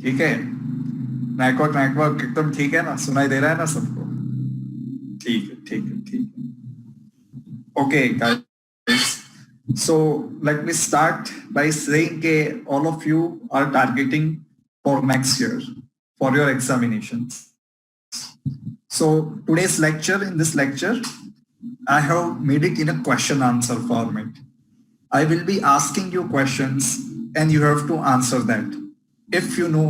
ठीक है, network network एकदम ठीक है ना, सुनाई दे रहा है ना सबको? ठीक है ठीक है ठीक है। Okay guys, so let me start by saying that all of you are targeting for next year for your examinations. So today's lecture, in this lecture, I have made it in a question answer format. I will be asking you questions and you have to answer that if you know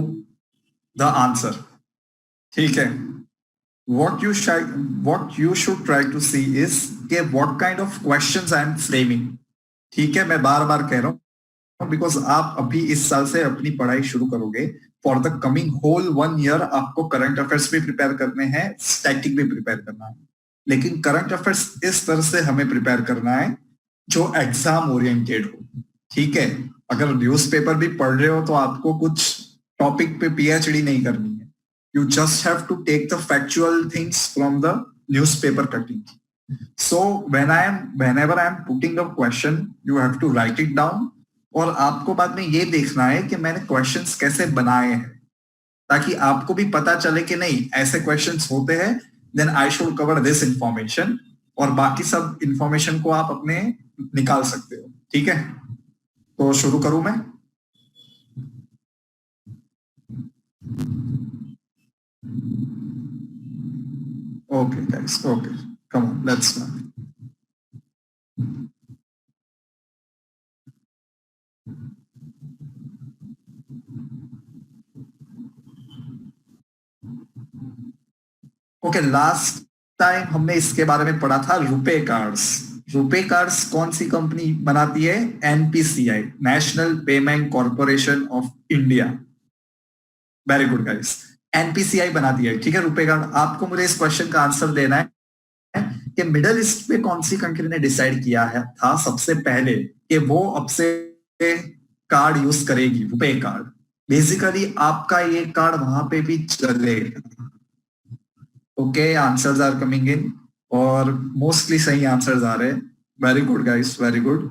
the answer. ठीक है? What you should try to see is कि what kind of questions I am framing. ठीक है, मैं बार बार कह रहा हूँ because आप अभी इस साल से अपनी पढ़ाई शुरू करोगे। For the coming whole 1 year आपको करंट अफेयर्स भी प्रिपेयर करने हैं, स्टैटिक भी प्रिपेयर करना है, लेकिन करंट अफेयर्स इस तरह से हमें प्रिपेयर करना है जो एग्जाम ओरिएंटेड हो। ठीक है, अगर न्यूज़पेपर भी पढ़ रहे हो तो आपको कुछ टॉपिक पे पीएचडी नहीं करनी है। You just have to take the factual things from the newspaper cutting. So whenever I am putting a question, you have to write it down. और आपको बाद में ये देखना है कि मैंने क्वेश्चंस कैसे बनाए हैं, ताकि आपको भी पता चले कि नहीं ऐसे क्वेश्चंस होते हैं, then I should cover this information, और बाकी सब इंफॉर्मेशन को आप अपने निकाल सकते हो। ठीक है, तो शुरू करूं मैं? Okay guys, okay, come on, let's start. Okay, last time हमने इसके बारे में पढ़ा था रुपे कार्ड्स। रुपे कार्ड्स कौन सी कंपनी बनाती है? NPCI, national payment corporation of India. Very good guys, NPCI बनाती है। ठीक है, रुपे कार्ड। आपको मुझे इस क्वेश्चन का आंसर देना है कि मिडल ईस्ट पे कौन सी कंट्री ने डिसाइड किया है था सबसे पहले कि वो अब से कार्ड यूज करेगी, रुपे कार्ड। बेसिकली आपका ये कार्ड वहां पे भी चलेगा। Okay, answers are coming in और मोस्टली सही आंसर्स आ रहे हैं। Very good guys, very good,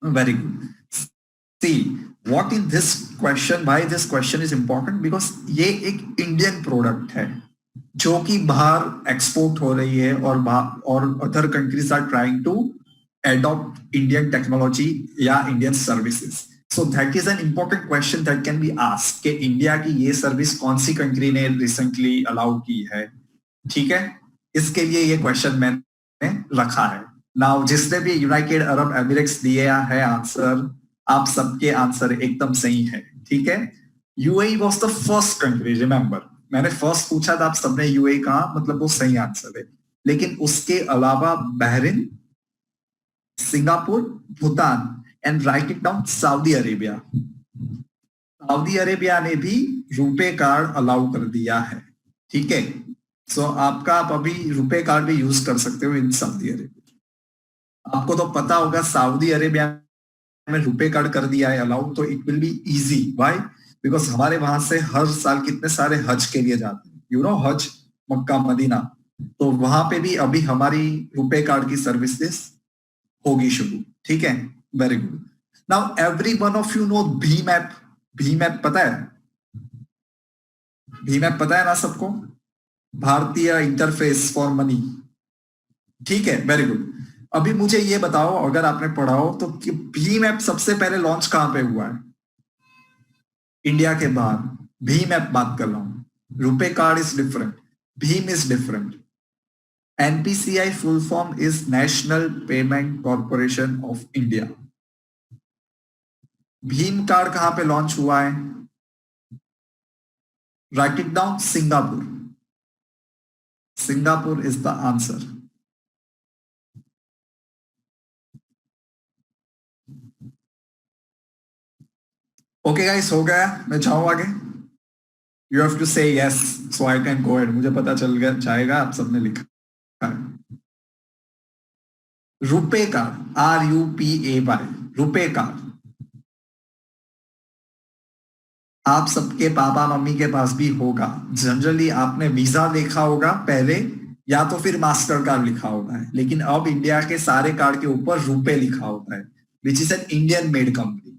very good. See what in this question, why this question is important, because ये एक इंडियन प्रोडक्ट है जो कि बाहर एक्सपोर्ट हो रही है, और other countries are trying to adopt Indian technology या Indian services. So that is an important question that can be asked कि इंडिया की ये सर्विस कौन सी कंट्री ने रिसेंटली अलाउ की है। ठीक है, इसके लिए ये क्वेश्चन मैंने रखा है। नाउ जिसने भी यूनाइटेड अरब एमिरेट्स दिया है आंसर, आप सबके आंसर एकदम सही है। ठीक है, UAE was the first country, remember मैंने फर्स्ट पूछा था, आप सबने यूएई कहा, मतलब वो सही आंसर है। लेकिन उसके अलावा Bahrain, Singapore, Bhutan, and right it down, Saudi Arabia. Saudi Arabia ने भी रुपे कार्ड अलाउ कर दिया है। ठीक है, सो आपका आप अभी रुपे कार्ड भी यूज कर सकते हो इन सऊदी अरेबिया। आपको तो पता होगा सऊदी अरेबिया में रुपे कार्ड कर दिया है अलाउ, तो it will be easy. Why? Because हमारे वहां से हर साल कितने सारे हज के लिए जाते हैं, यू नो, हज, मक्का, मदीना। तो वहां पे भी अभी हमारी रुपे कार्ड की सर्विसेज होगी शुरू। ठीक है, very good. Now every one of you know Bhim app. Bhim app पता है? भीम ऐप पता है ना सबको? भारतीय इंटरफेस फॉर मनी। ठीक है, वेरी गुड। अभी मुझे ये बताओ, अगर आपने पढ़ा हो तो, कि भीम ऐप सबसे पहले लॉन्च कहां पे हुआ है? इंडिया के बाहर। भीम ऐप बात कर रहा हूं, RuPay card is different, Bhim is different. NPCI full form is National Payment Corporation of India. Bhim card कहां पे लॉन्च हुआ है? Right it down, Singapore. Singapore is the answer. Okay guys, हो गया, मैं जाऊं आगे? यू हैव टू से yes so I can go head. मुझे पता चल गया जाएगा आप सबने लिखा है। RuPay card, RUPAY, RuPay card. आप सबके पापा मम्मी के पास भी होगा। जनरली आपने वीजा देखा होगा पहले, या तो फिर मास्टर कार्ड लिखा होता है, लेकिन अब इंडिया के सारे कार्ड के ऊपर रुपए लिखा होता है, which is an Indian made company.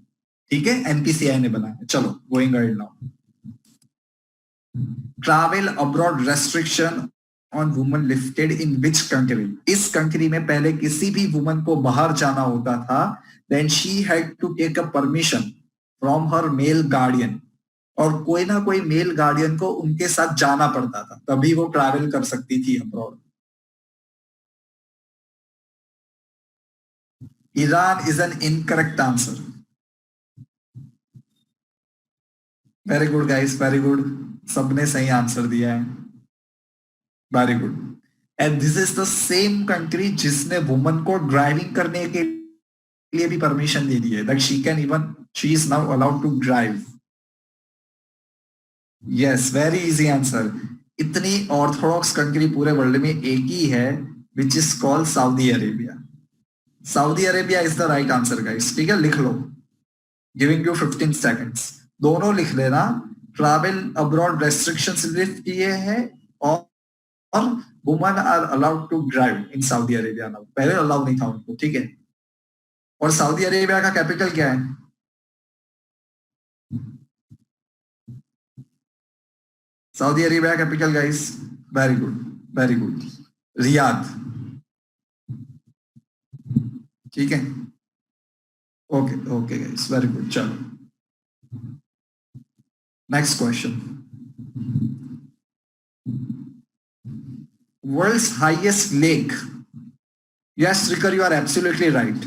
ठीक है, एनपीसीआई ने बनाया। चलो going ahead now. Travel abroad restriction on woman lifted in which country? इस कंट्री में पहले किसी भी वुमन को बाहर जाना होता था, then she had to take a permission from her male guardian, और कोई ना कोई मेल गार्डियन को उनके साथ जाना पड़ता था, तभी वो ट्रैवल कर सकती थी abroad. Iran is an incorrect answer. Very good guys, very good, सबने सही आंसर दिया है, very good. And this is the same country जिसने वुमन को ड्राइविंग करने के लिए भी परमिशन दे दी है, that she can even, she is now allowed to drive. Yes, very easy answer. इतनी ऑर्थोडॉक्स कंट्री पूरे वर्ल्ड में एक ही है, which is called Saudi Arabia. Saudi Arabia is the right answer guys, ठीक है, लिख लो। गिविंग यू 15 सेकेंड्स, दोनों लिख लेना। ट्रैवल अब्रॉड रेस्ट्रिक्शंस लिफ्ट किए हैं, और women are allowed to drive in Saudi Arabia now, पहले अलाउ नहीं था उनको, ठीक है। और सऊदी अरेबिया का कैपिटल क्या है? Saudi Arabia capital guys, very good, very good, Riyadh, ठीक है। Okay okay guys, very good. चलो next question. World's highest lake? Yes Shrikar, you are absolutely right.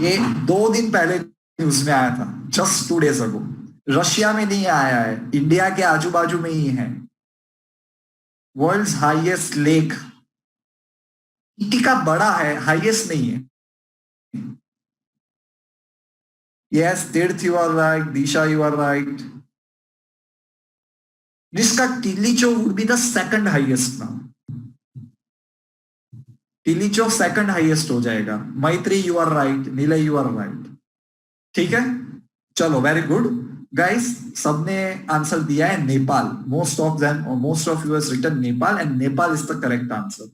ये 2 दिन पहले न्यूज में आया था, जस्ट 2 days अगो। रशिया में नहीं आया है, इंडिया के आजू बाजू में ही है। वर्ल्ड्स हाईएस्ट लेक, का बड़ा है, हाईएस्ट नहीं है। Yes Tirth, you are right. Disha, you are right. जिसका Tilicho would be the second highest now, Tilicho second highest हो जाएगा। Maitri, you are right. Nilay, you are right, ठीक है। चलो वेरी गुड गाइस, सबने आंसर दिया है Nepal. Most of them, most of you has written Nepal, and Nepal is the correct answer.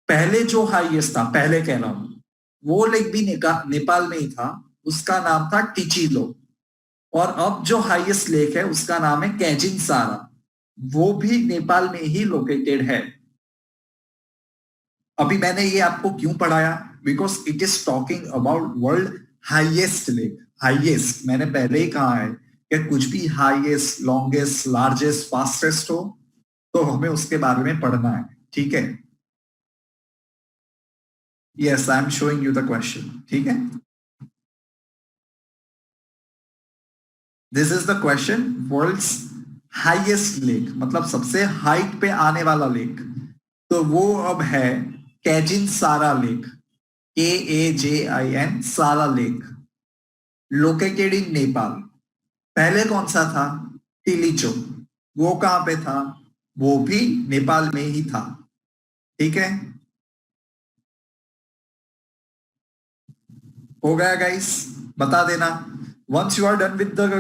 पहले जो हाईएस्ट था, पहले कह रहा हूं, वो लेक भी नेपाल में ही था, उसका नाम था टिचिलो। और अब जो हाईएस्ट लेक है उसका नाम है कैजिन सारा, वो भी नेपाल में ही लोकेटेड है। अभी मैंने ये आपको क्यों पढ़ाया? Because it is talking about world highest lake. Highest, मैंने पहले ही कहा है कि कुछ भी हाईएस्ट, लॉन्गेस्ट, लार्जेस्ट, फास्टेस्ट हो तो हमें उसके बारे में पढ़ना है, ठीक है। Yes, I am showing you the question, ठीक है। This is the question. World's highest lake मतलब सबसे हाइट पे आने वाला लेक, तो वो अब है कैजिन सारा लेक, KAJIN सारा लेक, लोकेटेड इन नेपाल। पहले कौन सा था? टिलीचो, वो कहां पे था? वो भी नेपाल में ही था, ठीक है। हो गया गाइस, बता देना। Once you are done with the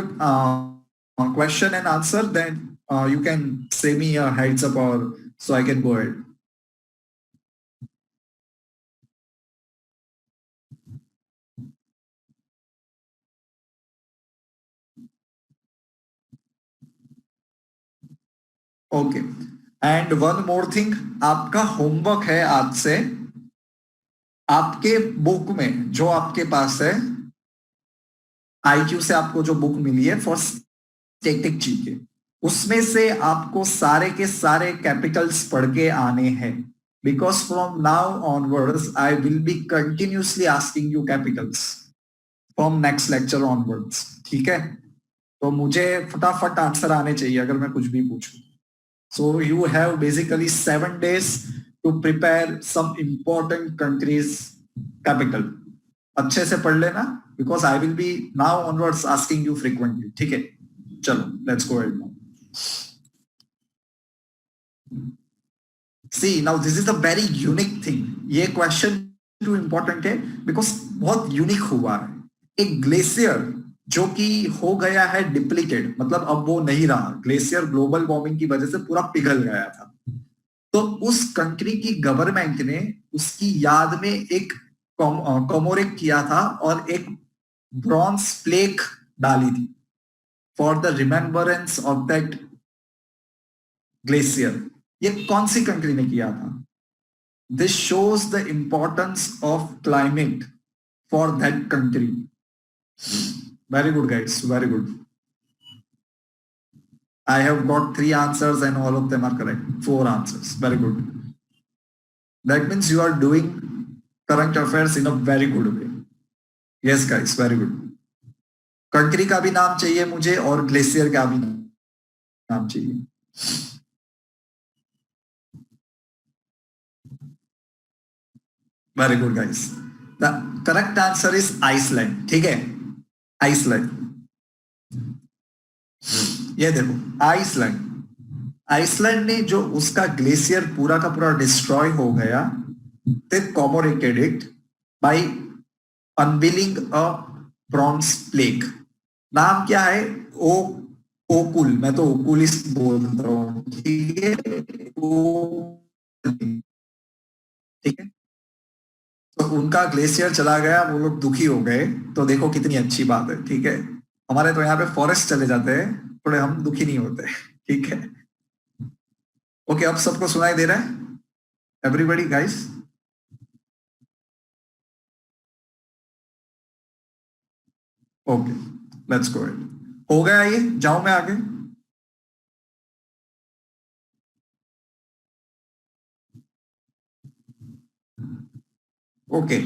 question and answer, then you can say me a heads up, or so I can go ahead. Okay, and one more thing, आपका होमवर्क है आज से, आपके बुक में जो आपके पास है, IQ से आपको जो बुक मिली है फॉर स्टैटिक जीके, उसमें से आपको सारे के सारे कैपिटल्स पढ़ के आने हैं। Because from now onwards I will B continuously asking you Capitals from next lecture onwards, ठीक है। तो मुझे फटाफट आंसर आने चाहिए अगर मैं कुछ भी पूछूं। So you have basically 7 days to prepare some important countries capital. अच्छे से पढ़ लेना, because I will be now onwards asking you frequently, ठीक है। चलो let's go ahead now. See now this is a very unique thing. ये question too important है because बहुत यूनिक हुआ है। एक ग्लेशियर जो कि हो गया है डिप्लीटेड, मतलब अब वो नहीं रहा, ग्लेशियर ग्लोबल वार्मिंग की वजह से पूरा पिघल गया था, तो उस कंट्री की गवर्नमेंट ने उसकी याद में एक कॉमोरेक किया था और एक ब्रॉन्ज प्लेक डाली थी for the remembrance of that glacier. ये कौन सी कंट्री ने किया था? This shows the importance of climate for that country. Very good guides, very good. I have got 3 answers and all of them are correct. 4 answers. Very good. That means you are doing current affairs in a very good way. Yes, guys, very good. Country का भी नाम चाहिए मुझे और glacier का भी नाम चाहिए। Very good guys. The correct answer is Iceland. ठीक है, आइसलैंड। ये देखो आइसलैंड, आइसलैंड ने जो उसका ग्लेशियर पूरा का पूरा डिस्ट्रॉय हो गया, they commemorated it by unveiling a bronze plaque। नाम क्या है? ओ ओकुल, मैं तो ओकुलिस्ट बोलता हूँ, ठीक है, ठीक है। तो उनका ग्लेशियर चला गया, वो लोग दुखी हो गए, तो देखो कितनी अच्छी बात है। ठीक है, हमारे तो यहाँ पे फॉरेस्ट चले जाते हैं, थोड़े हम दुखी नहीं होते। ठीक है, ओके, अब सबको सुनाई दे रहा है? Everybody guys? Okay, let's go. हो गया ये? जाऊं मैं आगे? ओके,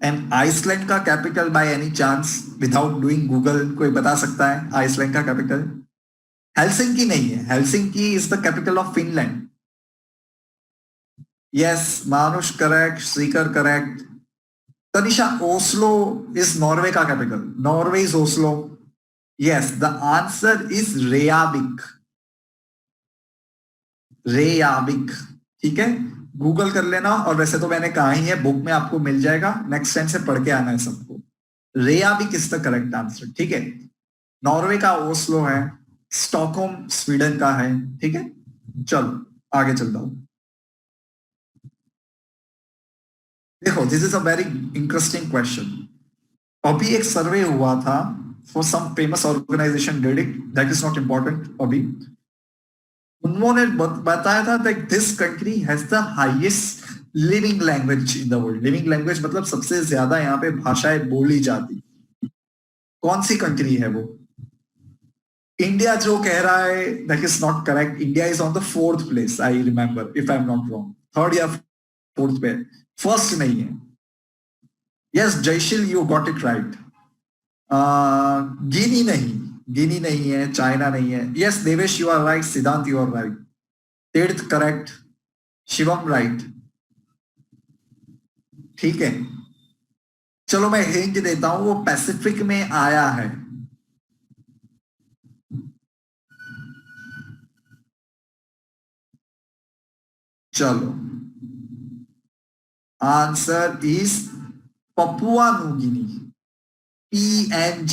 एंड आइसलैंड का capital by any chance, without doing Google, कोई बता सकता है आइसलैंड का कैपिटल? हेलसिंकी नहीं है, Helsinki is the capital of Finland. Yes, Manush correct, Shrikar correct. Tanisha, Oslo is Norway का capital, Norway is Oslo. Yes, the answer is Reykjavik, Reykjavik. ठीक है, गूगल कर लेना, और वैसे तो मैंने कहा ही है, बुक में आपको मिल जाएगा, नेक्स्ट टाइम से पढ़ के आना है सबको। रेयाबिक इज द करेक्ट आंसर। ठीक है, नॉर्वे का ओस्लो है, स्टॉकहोम स्वीडन का है। ठीक है, चलो आगे चलता हूं। देखो, this is a very interesting question. अभी एक सर्वे हुआ था for some famous organisation did it, that is not important अभी। उन्होंने बताया था that this country has the highest living language in the world. Living language मतलब सबसे ज्यादा यहाँ पे भाषाएं बोली जाती। कौन सी कंट्री है वो? इंडिया जो कह रहा है that is not correct. India is on the 4th place, I remember, if I am not wrong, 3rd या 4th पे, फर्स्ट नहीं है। Yes Jayshil, you got it right. Guinea नहीं, गिनी नहीं है, चाइना नहीं है। Yes Devesh, you are right. Siddhant, you are right. Tirth correct, Shivam right. ठीक है, चलो मैं हिंट देता हूं, वो पैसिफिक में आया है। चलो, answer is Papua New Guinea, PNG,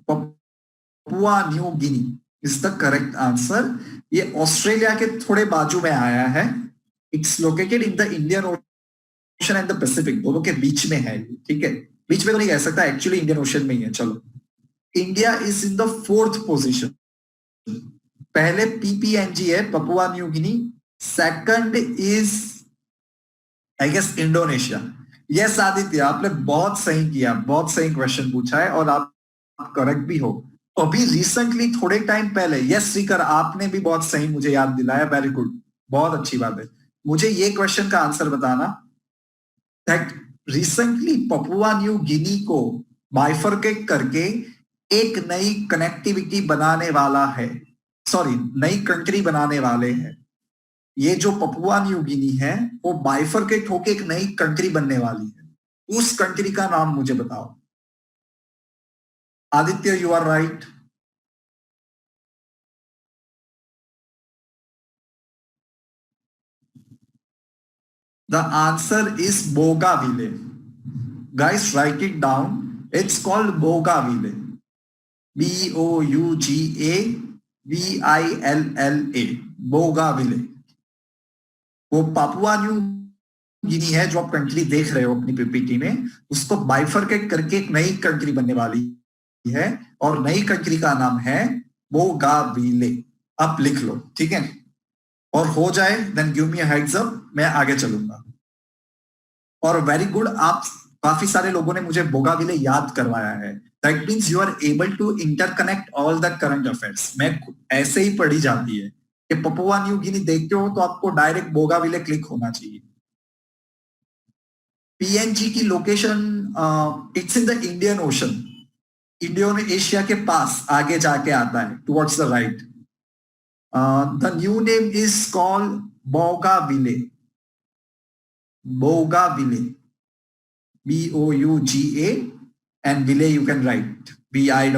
Papua New Guinea is the correct answer. ये ऑस्ट्रेलिया के थोड़े बाजू में आया है। It's located in the Indian ocean and the Pacific, दोनों के बीच में है। ठीक है, बीच में तो नहीं कह सकता, एक्चुअली इंडियन ओशन में ही है। चलो, India is in the 4th position. पहले PPNG है, Papua New Guinea. Second is I guess Indonesia. Yes Aditya, आपने बहुत सही किया, बहुत सही क्वेश्चन पूछा है, और आप करेक्ट भी हो। अभी रिसेंटली थोड़े टाइम पहले, यस श्रीकर, आपने भी बहुत सही मुझे याद दिलाया, वेरी गुड, बहुत अच्छी बात है। मुझे ये क्वेश्चन का आंसर बताना दैट रिसेंटली पपुआ न्यू गिनी को बाइफरकेट करके एक नई कनेक्टिविटी बनाने वाला है, सॉरी नई कंट्री बनाने वाले हैं। ये जो पपुआ न्यू गिनी है वो बाइफरकेट होके एक नई कंट्री बनने वाली है। उस कंट्री का नाम मुझे बताओ। Aditya, you are right. The answer is Bougainville. Guys write it down, it's called Bougainville, BOUGAVILLA, Bougainville. वो पापुआ न्यू गिनी है जो आप कंट्री देख रहे हो अपनी पीपीटी में, उसको बाइफरकेट करके एक नई कंट्री बनने वाली है, और नई कंट्री का नाम है बोगाविले। आप लिख लो, ठीक है, और हो जाए then give me heads up, मैं आगे चलूंगा। और वेरी गुड, आप काफी सारे लोगों ने मुझे बोगाविले याद करवाया है। That means you are able to interconnect all the current affairs. मैं ऐसे ही पढ़ी जाती है कि पपुआ न्यू गिनी देखते हो तो आपको डायरेक्ट बोगाविले क्लिक होना चाहिए। पीएनजी की location, it's in the Indian Ocean, Indonesia के पास आगे जाके आता है, towards the right. The new name is called Bougainville. Bougainville, BOUGA, and Ville you can write BILLE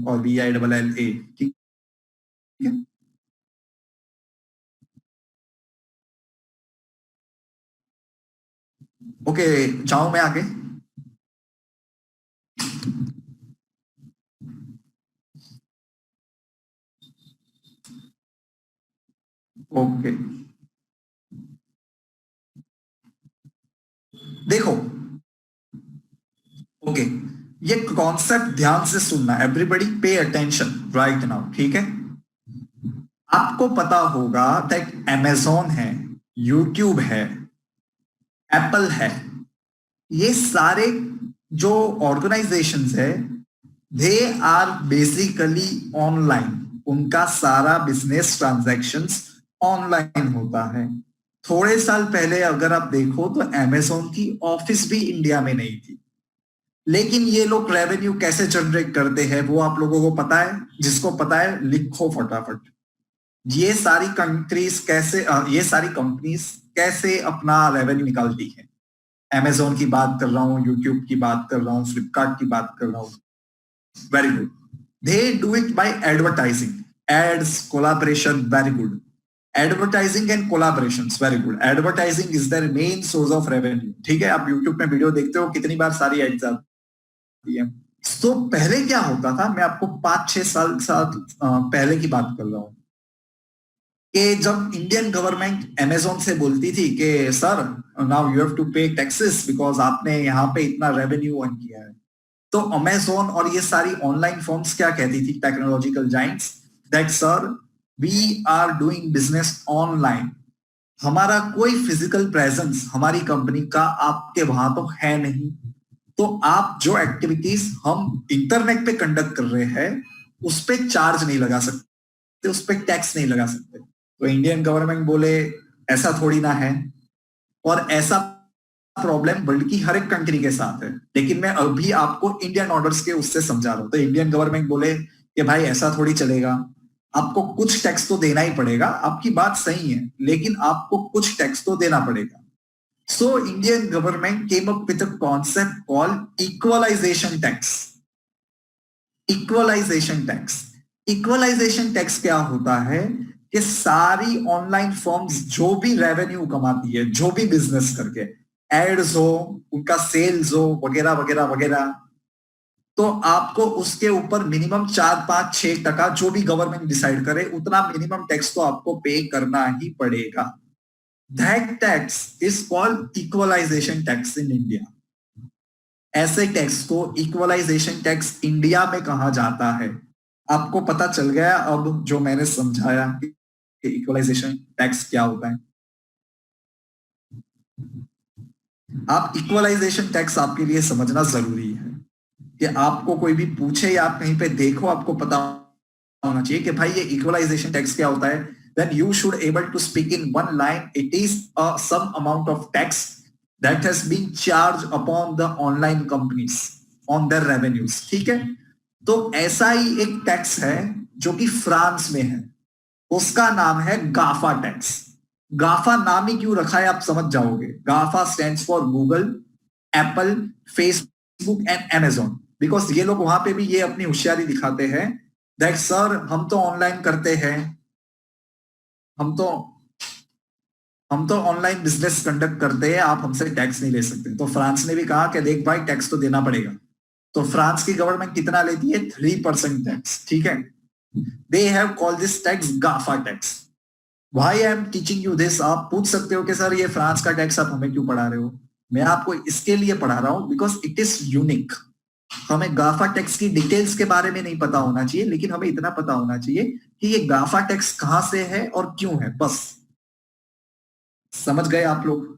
or BILLA, ठीक है। ओके, जाऊं मैं आगे। ओके, देखो, ओके, ये कॉन्सेप्ट ध्यान से सुनना, everybody pay attention right now, ठीक है। आपको पता होगा दैट अमेजोन है, यूट्यूब है, एप्पल है, ये सारे जो ऑर्गेनाइजेशंस है, दे आर बेसिकली ऑनलाइन। उनका सारा बिजनेस ट्रांजैक्शंस ऑनलाइन होता है। थोड़े साल पहले अगर आप देखो तो अमेजोन की ऑफिस भी इंडिया में नहीं थी, लेकिन ये लोग रेवेन्यू कैसे जनरेट करते हैं वो आप लोगों को पता है? जिसको पता है लिखो फटाफट। ये सारी कंट्रीज कैसे, ये सारी कंपनीज कैसे अपना रेवेन्यू निकालती है? अमेजोन की बात कर रहा हूँ, यूट्यूब की बात कर रहा हूँ, फ्लिपकार्ट की बात कर रहा हूँ। Very good, they do it by advertising, ads, collaboration, very good. Advertising and collaboration, very good. Advertising is their main source of revenue, ठीक है। आप यूट्यूब में वीडियो देखते हो, कितनी बार सारी एड्स आती है। तो पहले क्या होता था, मैं आपको 5-6 साल पहले की बात कर रहा हूँ, कि जब इंडियन गवर्नमेंट अमेजोन से बोलती थी कि sir now you have to pay taxes because आपने यहाँ पे इतना रेवेन्यू अर्न किया है, तो अमेजोन और ये सारी ऑनलाइन फर्म्स क्या कहती थी, technological giants, that sir we are doing business online, हमारा कोई फिजिकल प्रेजेंस हमारी कंपनी का आपके वहां तो है नहीं, तो आप जो एक्टिविटीज हम इंटरनेट पे कंडक्ट कर रहे हैं उस पर चार्ज नहीं लगा सकते, उस पर टैक्स नहीं लगा सकते। तो इंडियन गवर्नमेंट बोले ऐसा थोड़ी ना है, और ऐसा प्रॉब्लम वर्ल्ड की हर एक कंट्री के साथ है, लेकिन मैं अभी आपको इंडियन ऑर्डर्स के उससे समझा रहा हूं। तो इंडियन गवर्नमेंट बोले कि भाई ऐसा थोड़ी चलेगा, आपको कुछ टैक्स तो देना ही पड़ेगा, आपकी बात सही है, लेकिन आपको कुछ टैक्स तो देना पड़ेगा। So Indian government came up with a concept called equalisation tax. Equalisation tax, equalisation tax क्या होता है कि सारी ऑनलाइन फर्म्स जो भी रेवेन्यू कमाती है, जो भी बिजनेस करके, एड्स हो, उनका सेल्स हो, वगैरह वगैरह वगैरह, तो आपको उसके ऊपर मिनिमम 4-5-6% जो भी गवर्नमेंट डिसाइड करे उतना मिनिमम टैक्स तो आपको पे करना ही पड़ेगा। That tax is called equalisation tax in India. ऐसे टैक्स को इक्वलाइजेशन टैक्स इंडिया में कहा जाता है। आपको पता चल गया अब जो मैंने समझाया कि इक्वलाइजेशन टैक्स क्या होता है। आप इक्वलाइजेशन टैक्स आपके लिए समझना जरूरी है कि आपको कोई भी पूछे या आप कहीं पे देखो, आपको पता होना चाहिए कि भाई ये इक्वलाइजेशन टैक्स क्या होता है। then you should able to speak in one line, it is some amount of tax that has been charged upon the online companies on their revenues, ठीक है। तो ऐसा ही एक टैक्स है जो कि फ्रांस में है, उसका नाम है गाफा टैक्स। गाफा नाम ही क्यों रखा है आप समझ जाओगे। GAFA stands for Google, Apple, Facebook and Amazon, because ये लोग वहां पे भी ये अपनी होशियारी दिखाते हैं दैट सर हम तो ऑनलाइन करते हैं, हम तो ऑनलाइन बिजनेस कंडक्ट करते हैं, आप हमसे टैक्स नहीं ले सकते। तो फ्रांस ने भी कहा कि देख भाई टैक्स तो देना पड़ेगा। तो फ्रांस की गवर्नमेंट कितना लेती है? 3% टैक्स, ठीक है। They have called this tax GAFA tax. Why I am teaching you this, आप पूछ सकते हो कि सर ये फ्रांस का टैक्स आप हमें क्यों पढ़ा रहे हो। मैं आपको इसके लिए पढ़ा रहा हूं बिकॉज इट इज यूनिक। हमें गाफा टैक्स की डिटेल्स के बारे में नहीं पता होना चाहिए, लेकिन हमें इतना पता होना चाहिए कि ये गाफा टैक्स कहां से है और क्यों है, बस। समझ गए आप लोग।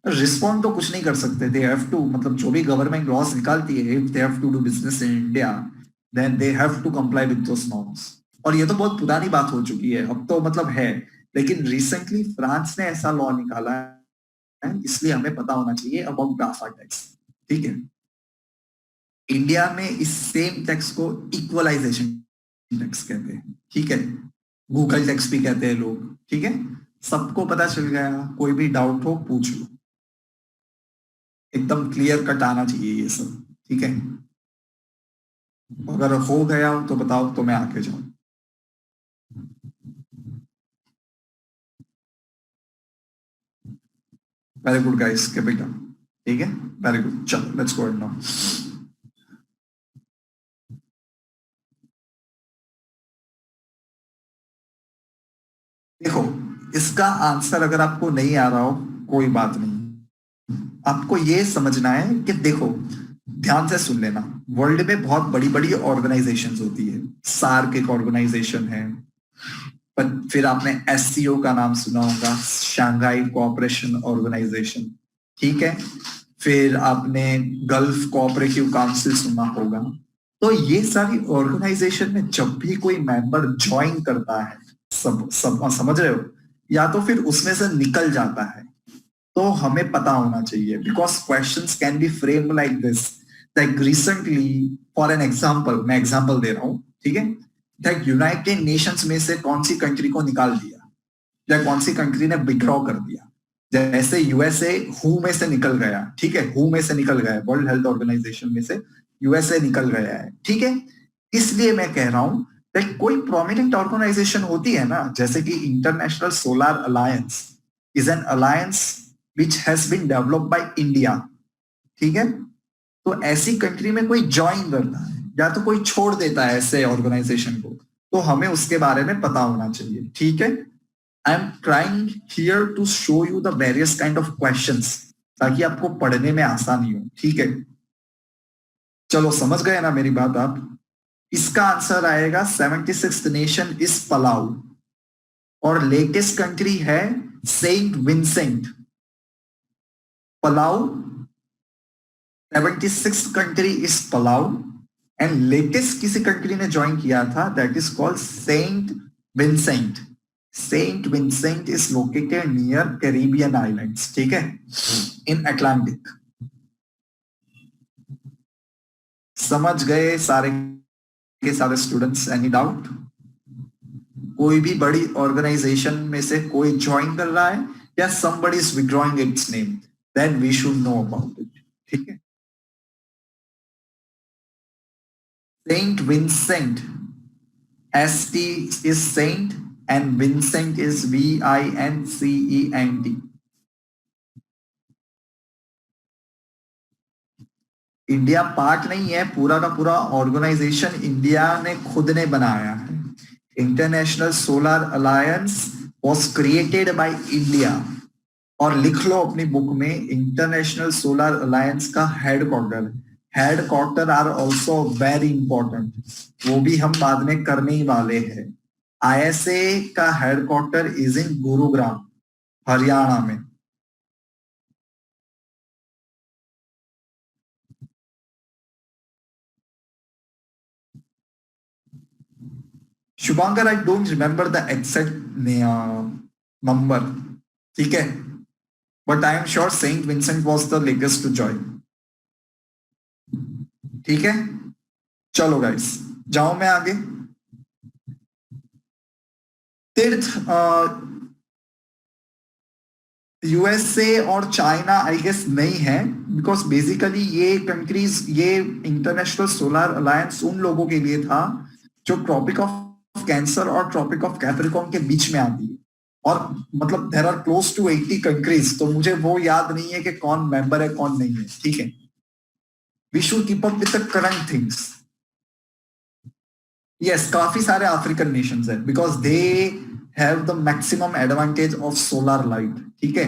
रिस्पॉन्ड तो कुछ नहीं कर सकते, दे हैव टू, मतलब जो भी गवर्नमेंट लॉस निकालती है, if they have to do business in India then they have to comply with those norms. और ये तो बहुत पुरानी बात हो चुकी है, अब तो मतलब है, लेकिन रिसेंटली फ्रांस ने ऐसा लॉ निकाला है, इसलिए हमें पता होना चाहिए अबाउट गाफा टैक्स। ठीक है। इंडिया में इस सेम टैक्स को इक्वलाइजेशन टैक्स कहते हैं। ठीक है। गूगल टैक्स भी कहते हैं लोग। ठीक है। सबको पता चल गया, कोई भी डाउट हो पूछ लो, एकदम क्लियर कट आना चाहिए ये सब। ठीक है। अगर हो गया हो तो बताओ तो मैं आगे जाऊं। Very good guys, keep it up. ठीक है। वेरी गुड, चलो लेट्स गो नाउ। देखो, इसका आंसर अगर आपको नहीं आ रहा हो कोई बात नहीं, आपको ये समझना है कि देखो, ध्यान से सुन लेना। वर्ल्ड में बहुत बड़ी बड़ी ऑर्गेनाइजेशंस होती है। सार्क एक ऑर्गेनाइजेशन है, पर फिर आपने एससीओ का नाम सुना होगा, शंघाई कोऑपरेशन ऑर्गेनाइजेशन। ठीक है। फिर आपने गल्फ कोऑपरेटिव काउंसिल सुना होगा। तो ये सारी ऑर्गेनाइजेशन में जब भी कोई मेंबर ज्वाइन करता है, सब सब समझ रहे हो, या तो फिर उसमें से निकल जाता है, तो हमें पता होना चाहिए, because questions can be frame like this. Like recently, for an example, मैं एग्जांपल दे रहा हूं। ठीक है। लाइक यूनाइटेड नेशंस में से कौन सी कंट्री को निकाल दिया, या कौन सी कंट्री ने विड्रॉ कर दिया। जैसे यूएसए हु में से निकल गया। ठीक है। हु में से निकल गया, वर्ल्ड हेल्थ ऑर्गेनाइजेशन में से यूएसए निकल गया है। ठीक है। इसलिए मैं कह रहा हूं कि कोई प्रोमिनेंट ऑर्गेनाइजेशन होती है ना, जैसे कि international solar alliance is an alliance which has been developed by India. ठीक है। तो ऐसी कंट्री में कोई ज्वाइन करता है या तो कोई छोड़ देता है ऐसे ऑर्गेनाइजेशन को, तो हमें उसके बारे में पता होना चाहिए। ठीक है। I am trying here to show you the various kind of questions, ताकि आपको पढ़ने में आसानी हो। ठीक है। चलो समझ गए ना मेरी बात आप। इसका आंसर आएगा 76th नेशन इज पलाऊ, और लेटेस्ट कंट्री है Saint Vincent. Palau, 76th country is Palau, and latest किसी कंट्री ने ज्वाइन किया था, that is called Saint Vincent. Saint Vincent is located near Caribbean islands. ठीक है। In Atlantic. समझ गए सारे के सारे स्टूडेंट्स, एनी डाउट। कोई भी बड़ी ऑर्गेनाइजेशन में से कोई ज्वाइन कर रहा है, या somebody is withdrawing its name, then we should know about it। ठीक है। Saint Vincent, ST is saint and Vincent is VINCENT। India part नहीं है, पूरा का पूरा ऑर्गेनाइजेशन इंडिया ने खुद ने बनाया है। International solar alliance was created by India. और लिख लो अपनी बुक में, इंटरनेशनल सोलर अलायंस का headquarter are also very important, वो भी हम बाद में करने ही वाले हैं। ISA का headquarter is in Gurugram, Haryana में। Shubhankar, I don't remember the exact number. ठीक है। But I am sure Saint Vincent was the latest to join. ठीक है। चलो गाइस, जाओ मैं आगे। तीर्थ, यूएसए और चाइना आई गेस नहीं है, बिकॉज बेसिकली ये कंट्रीज, ये इंटरनेशनल सोलर अलायंस उन लोगों के लिए था जो ट्रॉपिक ऑफ कैंसर और ट्रॉपिक ऑफ कैप्रिकॉर्न के बीच में आती है। और मतलब there are close to 80 countries, तो मुझे वो याद नहीं है कि कौन मेंबर है कौन नहीं है। ठीक है। We should keep up with the current things. Yes, काफी सारे अफ्रीकन नेशंस है because they have the maximum advantage of solar light, ठीक है।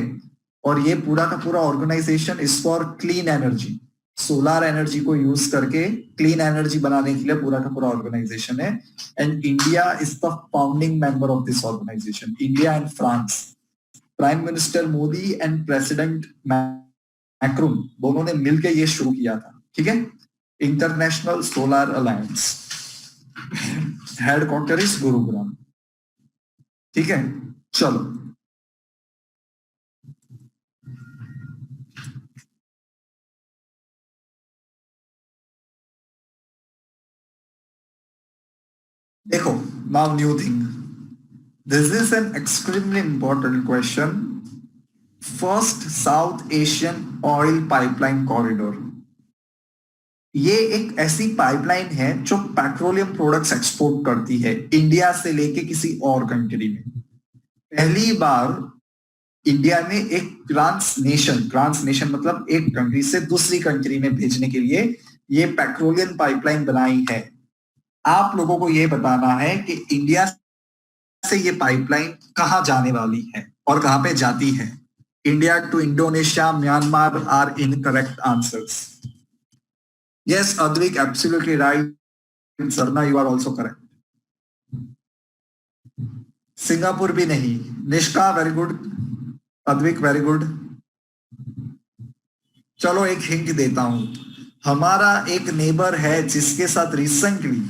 और ये पूरा का पूरा organisation is for clean energy, solar energy को यूज करके क्लीन एनर्जी बनाने के लिए पूरा का पूरा ऑर्गेनाइजेशन है। And India is the founding member of this organisation, India and France. Prime minister Modi and president Macron दोनों ने मिलकर ये शुरू किया था, ठीक है। International solar alliance, headquarter is Gurugram, ठीक है। चलो, देखो, now new thing, this is an extremely important question. First south Asian oil pipeline corridor, ये एक ऐसी पाइपलाइन है जो पेट्रोलियम प्रोडक्ट्स एक्सपोर्ट करती है इंडिया से लेके किसी और कंट्री में। पहली बार इंडिया ने एक ट्रांस नेशन मतलब एक कंट्री से दूसरी कंट्री में भेजने के लिए ये पेट्रोलियम पाइपलाइन बनाई है। आप लोगों को ये बताना है कि इंडिया से ये पाइपलाइन कहां जाने वाली है और कहां पे जाती है। India to Indonesia, Myanmar are incorrect answers. Yes Advik, absolutely right. Sarna, you are also correct. Singapore भी नहीं। Nishka, very good. Advik, very good. चलो एक हिंट देता हूं, हमारा एक नेबर है जिसके साथ रिसेंटली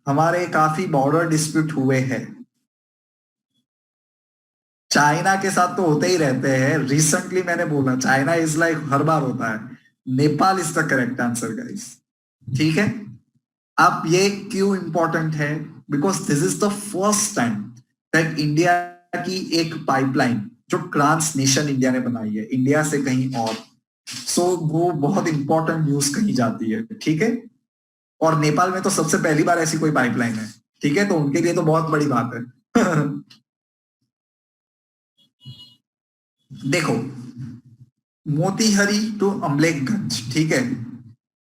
हमारे काफी बॉर्डर डिस्प्यूट हुए हैं। चाइना के साथ तो होते ही रहते हैं, रिसेंटली मैंने बोला चाइना इज लाइक हर बार होता है। Nepal is the correct answer guys, ठीक है। अब ये क्यों इंपॉर्टेंट है, because this is the first time that India की एक पाइपलाइन जो ट्रांस नेशन इंडिया ने बनाई है इंडिया से कहीं और, सो वो बहुत इंपॉर्टेंट न्यूज कही जाती है, ठीक है। और नेपाल में तो सबसे पहली बार ऐसी कोई पाइपलाइन है, ठीक है, तो उनके लिए तो बहुत बड़ी बात है। देखो, मोतीहरी टू अमलेखगंज, ठीक है,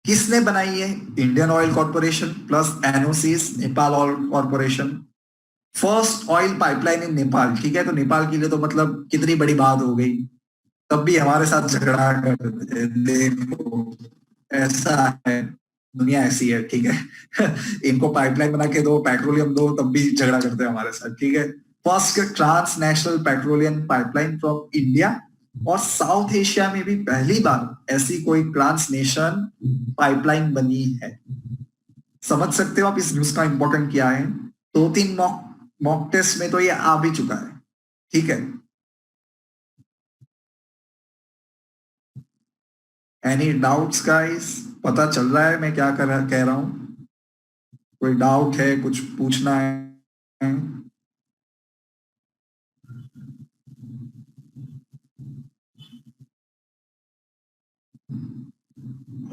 किसने बनाई है? Indian Oil Corporation plus NOCs Nepal Oil Corporation. First oil pipeline in Nepal, ठीक है, तो नेपाल के लिए तो मतलब कितनी बड़ी बात हो गई। तब भी हमारे साथ झगड़ा करते, देखो ऐसा है, दुनिया ऐसी है, ठीक है। इनको पाइपलाइन बना के दो, पेट्रोलियम दो, तब भी झगड़ा करते हैं हमारे साथ, ठीक है। First trans national petroleum pipeline from India, और साउथ एशिया में भी पहली बार ऐसी कोई ट्रांस नेशन पाइपलाइन बनी है। समझ सकते हो आप इस न्यूज का इंपॉर्टेंट क्या है। दो तीन मॉक मॉक टेस्ट में तो ये आ भी चुका है, ठीक है। Any doubts guys? पता चल रहा है मैं क्या कह रहा हूं? कोई डाउट है, कुछ पूछना है?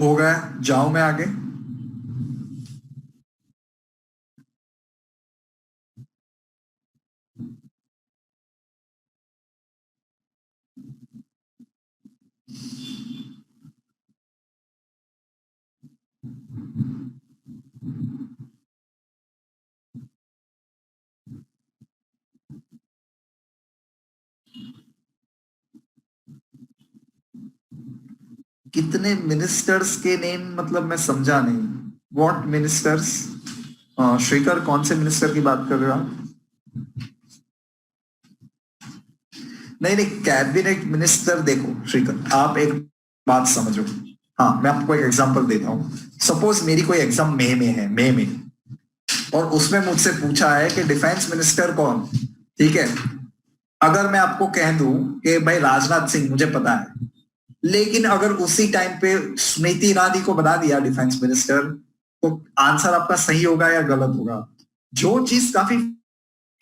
हो गया, जाऊं मैं आगे? कितने मिनिस्टर्स के नेम, मतलब मैं समझा नहीं। What ministers? श्रीकर, कौन से मिनिस्टर की बात कर रहे हो आप? नहीं नहीं, कैबिनेट मिनिस्टर, देखो श्रीकर आप एक बात समझो। हाँ, मैं आपको एक एग्जांपल देता हूँ। सपोज मेरी कोई एग्जाम मई में है, मई में, और उसमें मुझसे पूछा है कि डिफेंस मिनिस्टर कौन, ठीक है। अगर मैं आपको कह दूं कि भाई राजनाथ सिंह, मुझे पता है, लेकिन अगर उसी टाइम पे स्मृति ईरानी को बना दिया डिफेंस मिनिस्टर, तो आंसर आपका सही होगा या गलत होगा? जो चीज काफी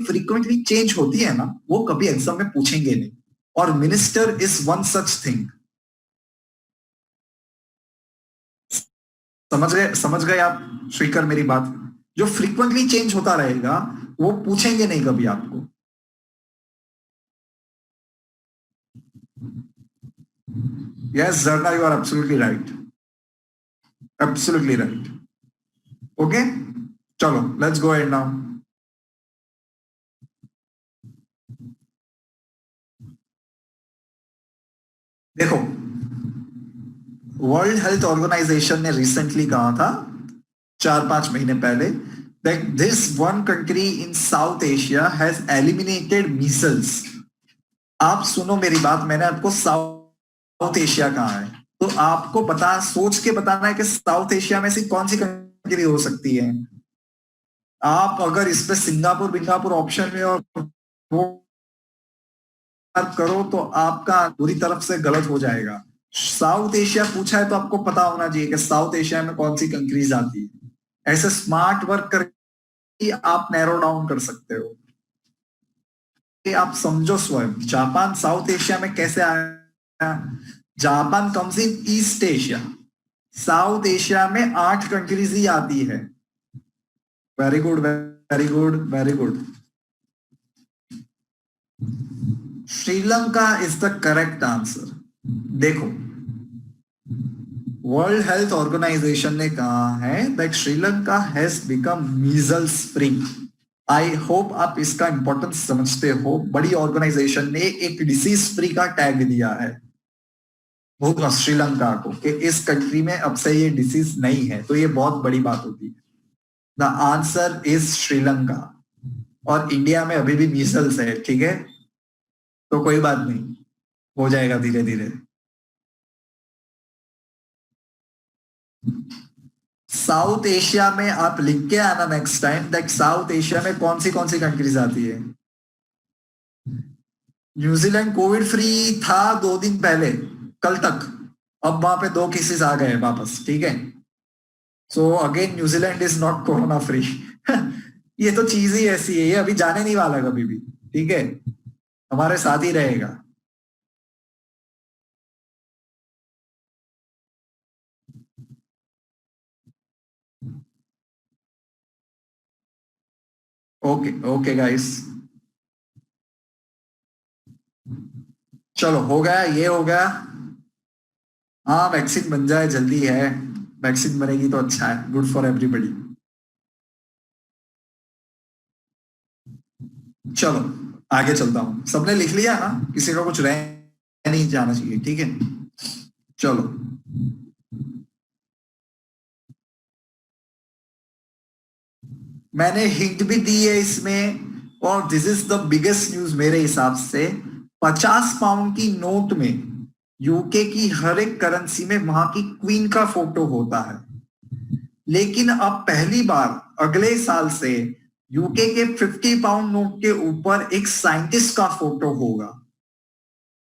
फ्रीक्वेंटली चेंज होती है ना, वो कभी एग्जाम में पूछेंगे नहीं, और minister is one such thing. समझ गए आप श्रीकर मेरी बात? जो फ्रीक्वेंटली चेंज होता रहेगा वो पूछेंगे नहीं कभी आपको। Yes Jarna, you are absolutely right, absolutely right. Okay, चलो लेट्स गो एंड नाउ। देखो, वर्ल्ड हेल्थ ऑर्गेनाइजेशन ने रिसेंटली कहा था, 4-5 महीने पहले, that this one country in South Asia has eliminated measles। आप सुनो मेरी बात, मैंने आपको साउथ एशिया कहा है, तो आपको बता सोच के बताना है कि साउथ एशिया में से कौन सी कंट्री हो सकती है। आप अगर इस पे सिंगापुर बिंगापुर ऑप्शन में और वो करो तो आपका पूरी तरफ से गलत हो जाएगा। साउथ एशिया पूछा है तो आपको पता होना चाहिए कि साउथ एशिया में कौन सी कंट्रीज आती है। ऐसे स्मार्ट वर्क करके आप नैरो डाउन कर सकते हो। आप समझो स्वयं, जापान साउथ एशिया में कैसे आया। Japan comes in east Asia, south Asia में 8 कंट्रीज ही आती है। Very good, very good, very good. Sri Lanka is the correct answer. देखो, वर्ल्ड हेल्थ ऑर्गेनाइजेशन ने कहा है that Sri Lanka has become measles free. I hope आप इसका इंपॉर्टेंस समझते हो। बड़ी ऑर्गेनाइजेशन ने एक डिसीज फ्री का टैग दिया है बहुत श्रीलंका को कि इस कंट्री में अब से ये डिसीज नहीं है, तो ये बहुत बड़ी बात होती है। The answer is Sri Lanka. और इंडिया में अभी भी मीजल्स है, ठीक है, तो कोई बात नहीं, हो जाएगा धीरे धीरे। साउथ एशिया में आप लिख के आना next time that South Asia में कौन सी कंट्रीज आती है। न्यूजीलैंड कोविड फ्री था 2 दिन पहले, कल तक। अब वहां पे 2 केसेस आ गए वापस, ठीक है। So again New Zealand is not corona free. ये तो चीज ही ऐसी है, ये अभी जाने नहीं वाला कभी भी, ठीक है, हमारे साथ ही रहेगा। ओके ओके गाइस, चलो हो गया, ये हो गया। हाँ वैक्सीन बन जाए, जल्दी है। वैक्सीन बनेगी तो अच्छा है, गुड फॉर एवरीबडी। चलो आगे चलता हूँ। सबने लिख लिया ना, किसी का कुछ रह नहीं जाना चाहिए, ठीक है। चलो, मैंने हिंट भी दी है इसमें, और this is the biggest news मेरे हिसाब से। 50 पाउंड की नोट में यूके की हर एक करेंसी में वहां की क्वीन का फोटो होता है। लेकिन अब पहली बार अगले साल से यूके के 50 पाउंड नोट के ऊपर एक साइंटिस्ट का फोटो होगा।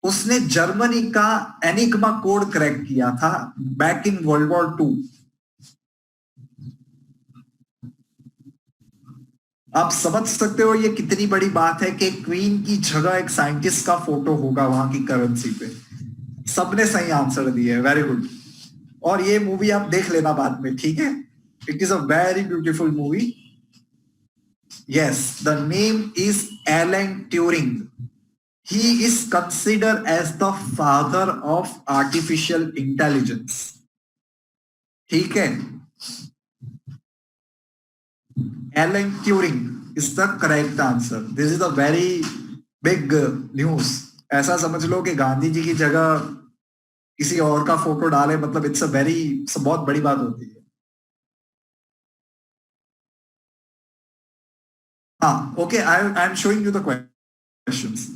उसने जर्मनी का एनिग्मा कोड क्रैक किया था बैक इन वर्ल्ड वॉर 2। आप समझ सकते हो ये कितनी बड़ी बात है कि क्वीन की जगह एक साइंटिस्ट का फोटो होगा वहां की करेंसी पे। सबने सही आंसर दिया है, वेरी गुड। और ये मूवी आप देख लेना बाद में, ठीक है। It is a very beautiful movie. Yes, the name is Alan Turing. He is considered as the father of artificial intelligence, ठीक है। Alan Turing is the correct answer. This is a very big news. ऐसा समझ लो कि गांधी जी की जगह किसी और का फोटो डाले, मतलब इट्स अ वेरी, बहुत बड़ी बात होती है। हाँ okay, I am showing you the questions.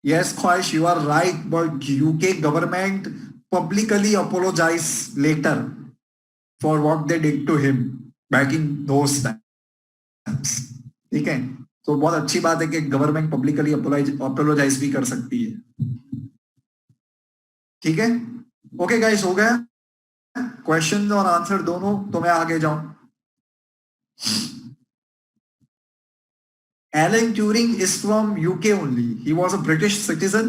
Yes, Khwahish, you are right, but UK government publicly apologized later for what they did to him back in those times. ठीक है, तो बहुत अच्छी बात है कि गवर्नमेंट पब्लिकली अपोलोजाइज भी कर सकती है, ठीक है। ओके गाइस, हो गया क्वेश्चन और आंसर दोनों, तो मैं आगे जाऊं। Elon Turing is from UK only. He was a British citizen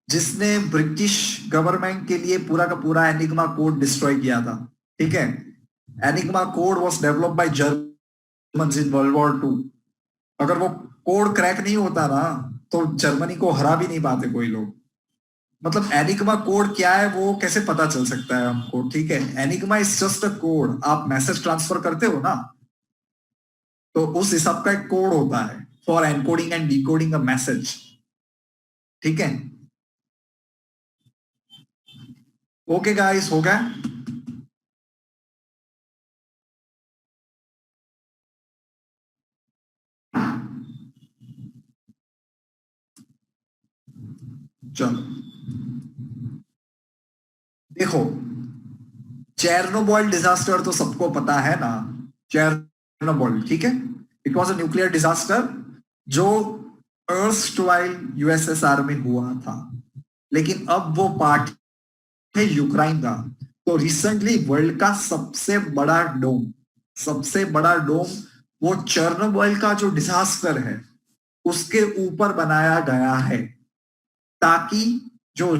जिसने ब्रिटिश गवर्नमेंट के लिए पूरा का पूरा एनिग्मा कोड डिस्ट्रॉय किया था, ठीक है। Enigma code was developed by Germans in world war 2। अगर वो कोड क्रैक नहीं होता ना, तो जर्मनी को हरा भी नहीं पाते कोई लोग। मतलब एनिग्मा कोड क्या है वो कैसे पता चल सकता है हमको, ठीक है। Enigma is just a code, आप मैसेज ट्रांसफर करते हो ना, तो उस हिसाब का एक कोड होता है for encoding and decoding a message, ठीक है। ओके गाइस, हो गया। चलो देखो, चेरनोबिल डिजास्टर तो सबको पता है ना, चेरनोबिल, ठीक है। It was a nuclear disaster जो अर्स्टवाइल यूएसएसआर में हुआ था, लेकिन अब वो पार्ट है यूक्रेन का। तो रिसेंटली वर्ल्ड का सबसे बड़ा डोम वो चेरनोबिल का जो डिजास्टर है उसके ऊपर बनाया गया है, ताकि जो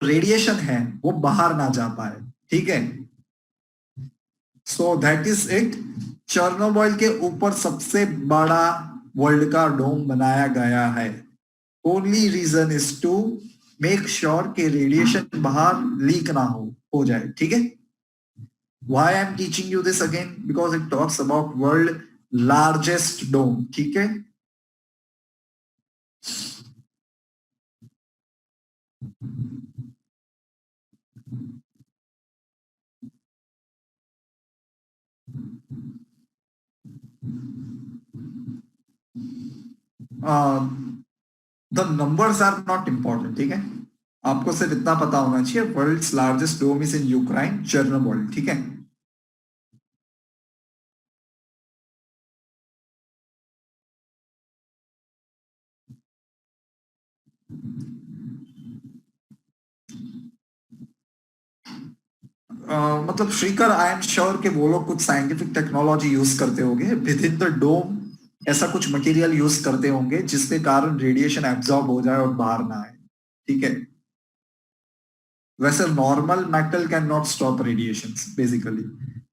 रेडिएशन है वो बाहर ना जा पाए, ठीक है। So that is it. Chernobyl के ऊपर सबसे बड़ा वर्ल्ड का डोम बनाया गया है। Only reason is to make sure कि रेडिएशन बाहर लीक ना हो जाए, ठीक है। Why I'm teaching you this again? Because it talks about world largest dome, ठीक है। The numbers are not important, ठीक है। आपको सिर्फ इतना पता होना चाहिए, world's largest dome is in Ukraine, Chernobyl, ठीक है। मतलब श्रीकर, आई एम श्योर कि वो लोग कुछ साइंटिफिक टेक्नोलॉजी यूज करते होंगे विद इन द डोम, ऐसा कुछ मटेरियल यूज करते होंगे जिसके कारण रेडिएशन एब्जॉर्ब हो जाए और बाहर ना आए, ठीक है। वैसे normal metal can not stop radiation basically,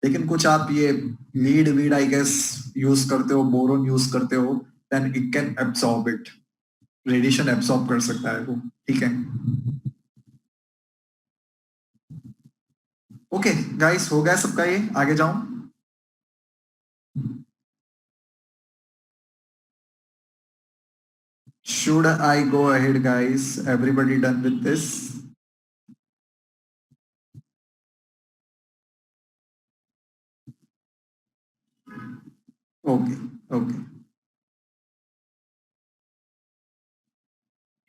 लेकिन कुछ आप ये लीड वीड आई गेस यूज करते हो, बोरोन यूज करते हो, then it can absorb it, radiation absorb कर सकता है वो, ठीक है। ओके गाइस, हो गया सबका, ये आगे जाऊं। Should I go ahead, guys? Everybody done with this? Okay, okay.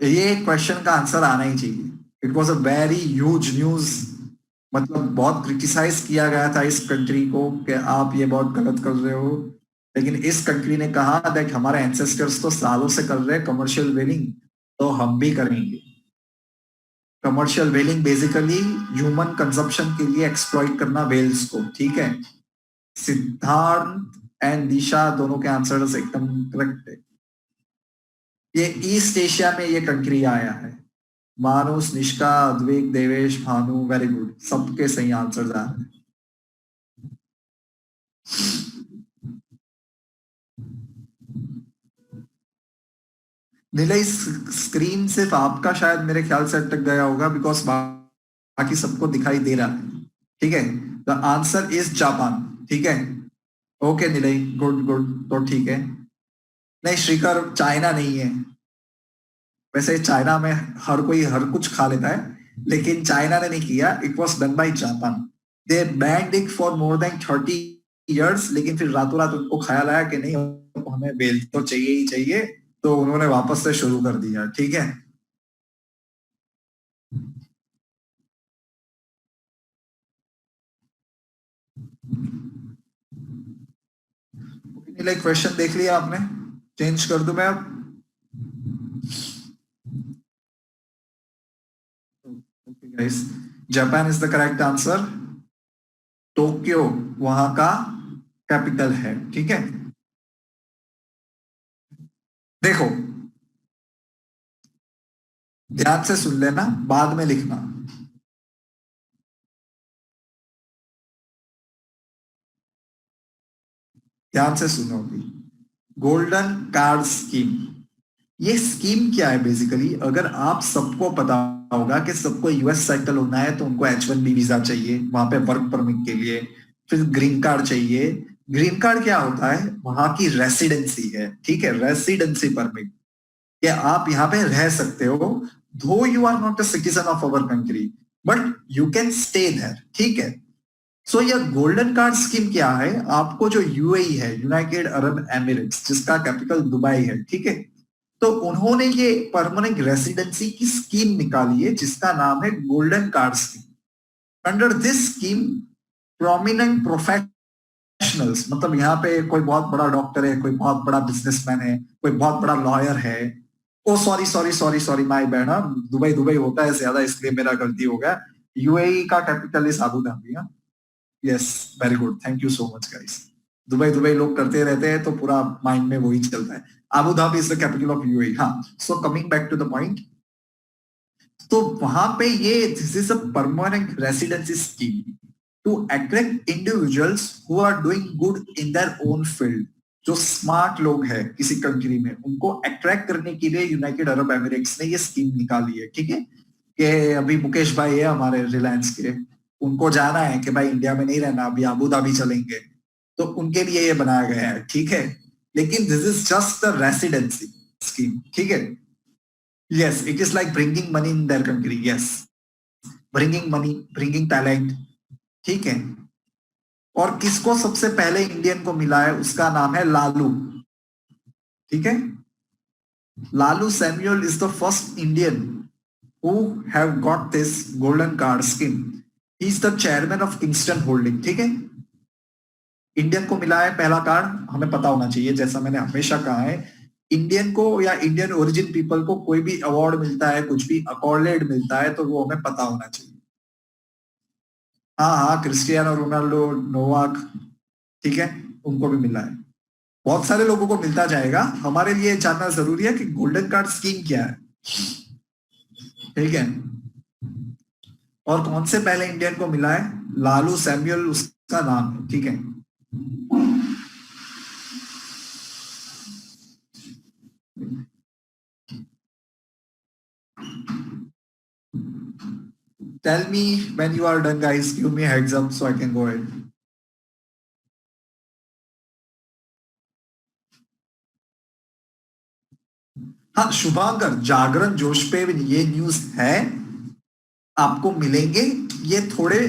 ये क्वेश्चन का आंसर आना ही चाहिए। It was a very huge news, मतलब बहुत क्रिटिसाइज किया गया था इस कंट्री को कि आप ये बहुत गलत कर रहे हो, लेकिन इस कंट्री ने कहा दैट हमारे एंसेस्टर्स तो सालों से कर रहे हैं कमर्शियल वेलिंग, तो हम भी करेंगे। कमर्शियल वेलिंग बेसिकली ह्यूमन कंजप्शन के लिए एक्सप्लॉइट करना वेल्स को, ठीक है। सिद्धार्थ एंड दिशा दोनों के आंसर्स एकदम करेक्ट है। ये ईस्ट एशिया में ये कंट्री आया है। मानुस, निष्का, अद्वैक, देवेश, भानु, वेरी गुड, सबके सही आंसर्स आ रहे हैं। नीला, स्क्रीन सिर्फ आपका शायद मेरे ख्याल से अटक गया होगा, बिकॉज बाकी सबको दिखाई दे रहा है, ठीक है। द आंसर इज जापान, ठीक है। ओके नीलय, गुड गुड, तो ठीक है। नहीं श्रीकर, चाइना नहीं है। वैसे चाइना में हर कोई हर कुछ खा लेता है, लेकिन चाइना ने नहीं किया, it was done by Japan. They band it for more than 30 years, लेकिन फिर रातों रात उनको ख्याल आया कि नहीं, हमें बेल तो चाहिए ही चाहिए, तो उन्होंने वापस से शुरू कर दिया, ठीक है। लाइक क्वेश्चन देख लिया आपने, चेंज कर दूं मैं अब। Guys, Japan is the correct answer. Tokyo वहां का कैपिटल है, ठीक है। देखो, ध्यान से सुन लेना, बाद में लिखना। ध्यान से सुनो अभी। गोल्डन कार्ड स्कीम, ये स्कीम क्या है बेसिकली, अगर आप सबको पता होगा कि सबको यूएस सेटल होना है तो उनको H1B वीजा चाहिए वहां पे वर्क परमिट के लिए, फिर ग्रीन कार्ड चाहिए। ग्रीन कार्ड क्या होता है? वहां की रेसिडेंसी है, ठीक है, रेसिडेंसी परमिट, कि आप यहाँ पे रह सकते हो, though you are not a citizen of our country but you can stay there, ठीक है। सो ये गोल्डन कार्ड स्कीम क्या है? आपको जो यूएई है, यूनाइटेड अरब एमिरेट्स, जिसका कैपिटल दुबई है, ठीक है, तो उन्होंने ये परमानेंट रेसिडेंसी की स्कीम निकाली है जिसका नाम है golden card scheme. Under this scheme prominent professionals, मतलब यहाँ पे कोई बहुत बड़ा डॉक्टर है, कोई बहुत बड़ा बिजनेसमैन है, कोई बहुत बड़ा लॉयर है, oh sorry sorry sorry sorry my bad, Dubai Dubai होता है ज्यादा इसलिए मेरा गलती हो गया। यूएई का capital is Abu Dhabi. Yes, very good, thank you so much guys. Dubai Dubai लोग करते रहते हैं तो पूरा माइंड में वही चलता है। Abu Dhabi is the capital of UAE. हाँ, so coming back to the point, तो वहां पे ये this is a permanent residency scheme to attract individuals who are doing good in their own field. जो स्मार्ट लोग हैं किसी country में, उनको अट्रैक्ट करने के लिए यूनाइटेड अरब एमिरेट्स ने ये स्कीम निकाली है, ठीक है। कि अभी मुकेश भाई है हमारे रिलायंस के, उनको जाना है कि भाई इंडिया में नहीं रहना, अभी अबू धाबी चलेंगे, तो उनके लिए ये बनाया गया है, ठीक है। लेकिन this is just the residency scheme, ठीक है। Yes, it is like bringing money in their country, yes, bringing money, bringing talent, ठीक है। और किसको सबसे पहले इंडियन को मिला है? उसका नाम है लालू, ठीक है। Lalu Samuel is the first Indian who have got this golden card scheme. He is the chairman of Kingston Holding, ठीक है। इंडियन को मिला है पहला कार्ड, हमें पता होना चाहिए, जैसा मैंने हमेशा कहा है, इंडियन को या इंडियन ओरिजिन पीपल को कोई भी अवार्ड मिलता है, कुछ भी अकॉर्डेड मिलता है, तो वो हमें पता होना चाहिए। हाँ हाँ, क्रिस्टियानो रोनाल्डो, नोवाक, ठीक है, उनको भी मिला है, बहुत सारे लोगों को मिलता जाएगा। हमारे लिए जानना जरूरी है कि गोल्डन कार्ड स्कीम क्या है, ठीक है। और कौन से पहले इंडियन को मिला है? लालू सैमुअल उसका नाम है, ठीक है। Tell me when you are done, guys. Give me a heads up so I can go ahead. हाँ शुभांकर, जागरण जोश पे भी ये न्यूज है, आपको मिलेंगे। ये थोड़े,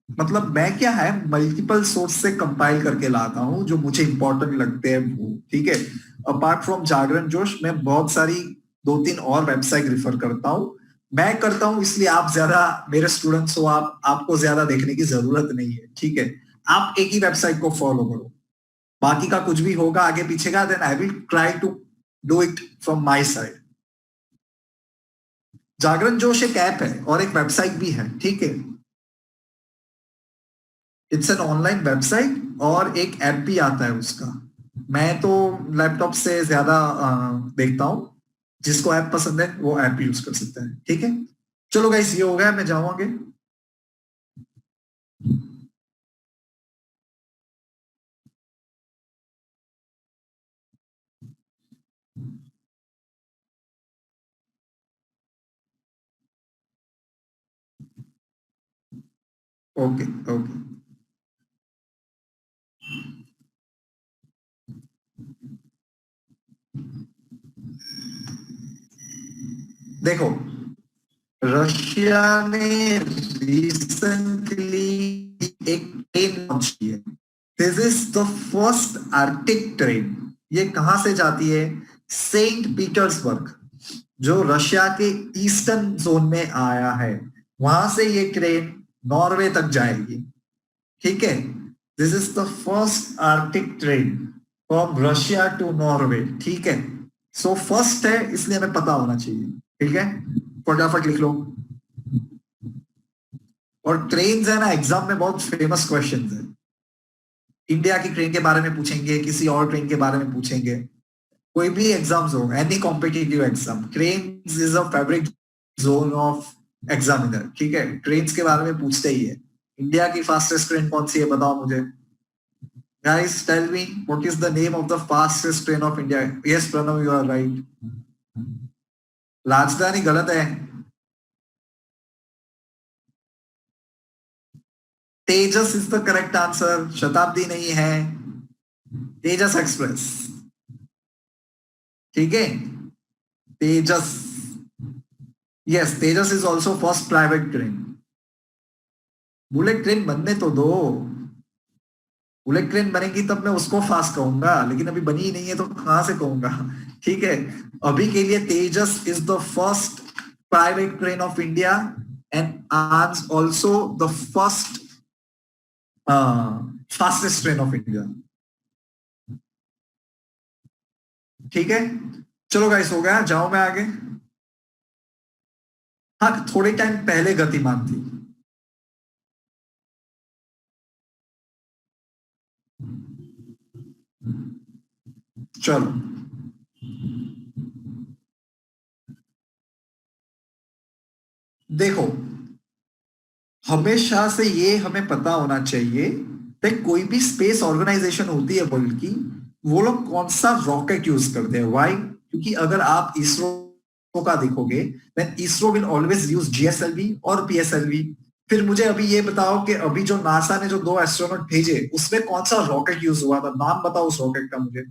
मतलब मैं क्या है, मल्टीपल सोर्स से कंपाइल करके लाता हूँ जो मुझे इंपॉर्टेंट लगते हैं वो, ठीक है। अपार्ट फ्रॉम जागरण जोश, मैं बहुत सारी दो तीन और वेबसाइट रिफर करता हूँ। मैं करता हूँ इसलिए आप ज्यादा मेरे स्टूडेंट्स हो, आपको ज्यादा देखने की जरूरत नहीं है, ठीक है। आप एक ही वेबसाइट को फॉलो करो, बाकी का कुछ भी होगा आगे पीछे का, then I will try to do it from my side. Jagran Josh एक ऐप है और एक वेबसाइट भी है, ठीक है। इट्स एन ऑनलाइन वेबसाइट और एक ऐप भी आता है उसका। मैं तो लैपटॉप से ज्यादा देखता हूँ, जिसको ऐप पसंद है वो ऐप यूज कर सकता है, ठीक है। चलो गाइस, ये हो गया, मैं जाऊंगे। Okay okay. देखो, रशिया ने रिसेंटली एक ट्रेन लॉन्च की है। This is the first Arctic train. ये कहां से जाती है? सेंट पीटर्सबर्ग, जो रशिया के ईस्टर्न जोन में आया है, वहां से ये ट्रेन नॉर्वे तक जाएगी, ठीक है। This is the first Arctic train from Russia to Norway, ठीक है। सो फर्स्ट है इसलिए हमें पता होना चाहिए, ठीक है। फटाफट लिख लो। और ट्रेन है ना, एग्जाम में बहुत फेमस क्वेश्चन है। इंडिया की ट्रेन के बारे में पूछेंगे, किसी और ट्रेन के बारे में पूछेंगे, कोई भी एग्जाम्स हो, any competitive exam, train is a favourite zone of examiner, ठीक है। ट्रेन के बारे में पूछते ही है। इंडिया की फास्टेस्ट ट्रेन कौन सी है, बताओ मुझे। Guys, tell me what is the name of the fastest train of India? Yes, Pranav, you are right. Rajdhani गलत है। Tejas is the correct answer, Shatabdi नहीं है, तेजस एक्सप्रेस। ठीक है, Tejas. Yes, Tejas is also first private train. Bullet train बनने तो दो, bullet train बनेगी तब मैं उसको फास्ट कहूंगा, लेकिन अभी बनी ही नहीं है तो कहां से कहूंगा। ठीक है, अभी के लिए Tejas is the first private train of India and आज also the first fastest train of India. ठीक है, चलो गाइस, हो गया, जाओ मैं आगे। हाँ, थोड़े टाइम पहले गतिमान थी। चलो, देखो, हमेशा से ये हमें पता होना चाहिए कि कोई भी स्पेस ऑर्गेनाइजेशन होती है वर्ल्ड की, वो लोग कौन सा रॉकेट यूज करते हैं। व्हाई? क्योंकि अगर आप इसरो का देखोगे, then ISRO will always use GSLV और पीएसएलवी। फिर मुझे अभी ये बताओ कि अभी जो नासा ने जो 2 एस्ट्रोनॉट भेजे, उसमें कौन सा रॉकेट यूज हुआ था, नाम बताओ उस रॉकेट का मुझे।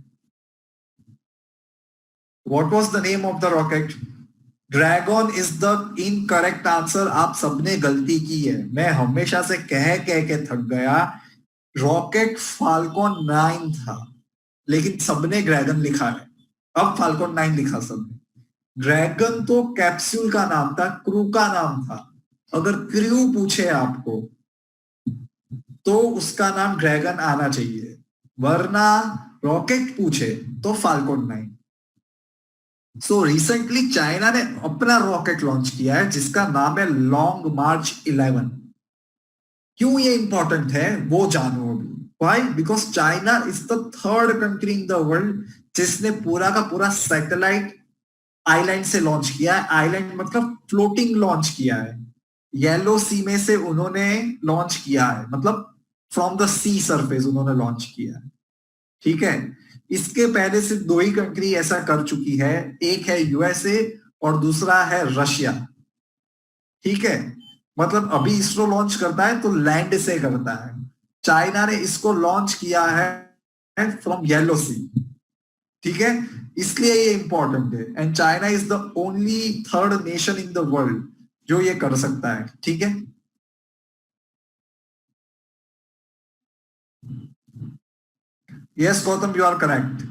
What was the name of the rocket? Dragon is the incorrect answer. आप सबने गलती की है, मैं हमेशा से कह कह के थक गया। रॉकेट फाल्कन 9 था, लेकिन सबने ड्रैगन लिखा है। अब फाल्कन 9 लिखा सबने। ड्रैगन तो कैप्सूल का नाम था, क्रू का नाम था। अगर क्रू पूछे आपको तो उसका नाम ड्रैगन आना चाहिए, वरना रॉकेट पूछे तो फाल्कन 9। सो रिसेंटली चाइना ने अपना रॉकेट लॉन्च किया है जिसका नाम है लॉन्ग मार्च 11। क्यों ये इंपॉर्टेंट है वो जानो अभी। Why? Because China is the third country in the world जिसने पूरा का पूरा सैटेलाइट आइलैंड से लॉन्च किया है। आइलैंड मतलब फ्लोटिंग लॉन्च किया है। येलो सी में से उन्होंने लॉन्च किया है, मतलब फ्रॉम द सी सरफेस उन्होंने लॉन्च किया है। ठीक है, इसके पहले सिर्फ 2 ही कंट्री ऐसा कर चुकी है, एक है यूएसए और दूसरा है रशिया। ठीक है, मतलब अभी इसरो लॉन्च करता है तो लैंड से करता है। चाइना ने इसको लॉन्च किया है फ्रॉम येलो सी। ठीक है, इसलिए ये इंपॉर्टेंट है and China is the only third nation in the world जो ये कर सकता है। ठीक है, yes Gautam, you are correct.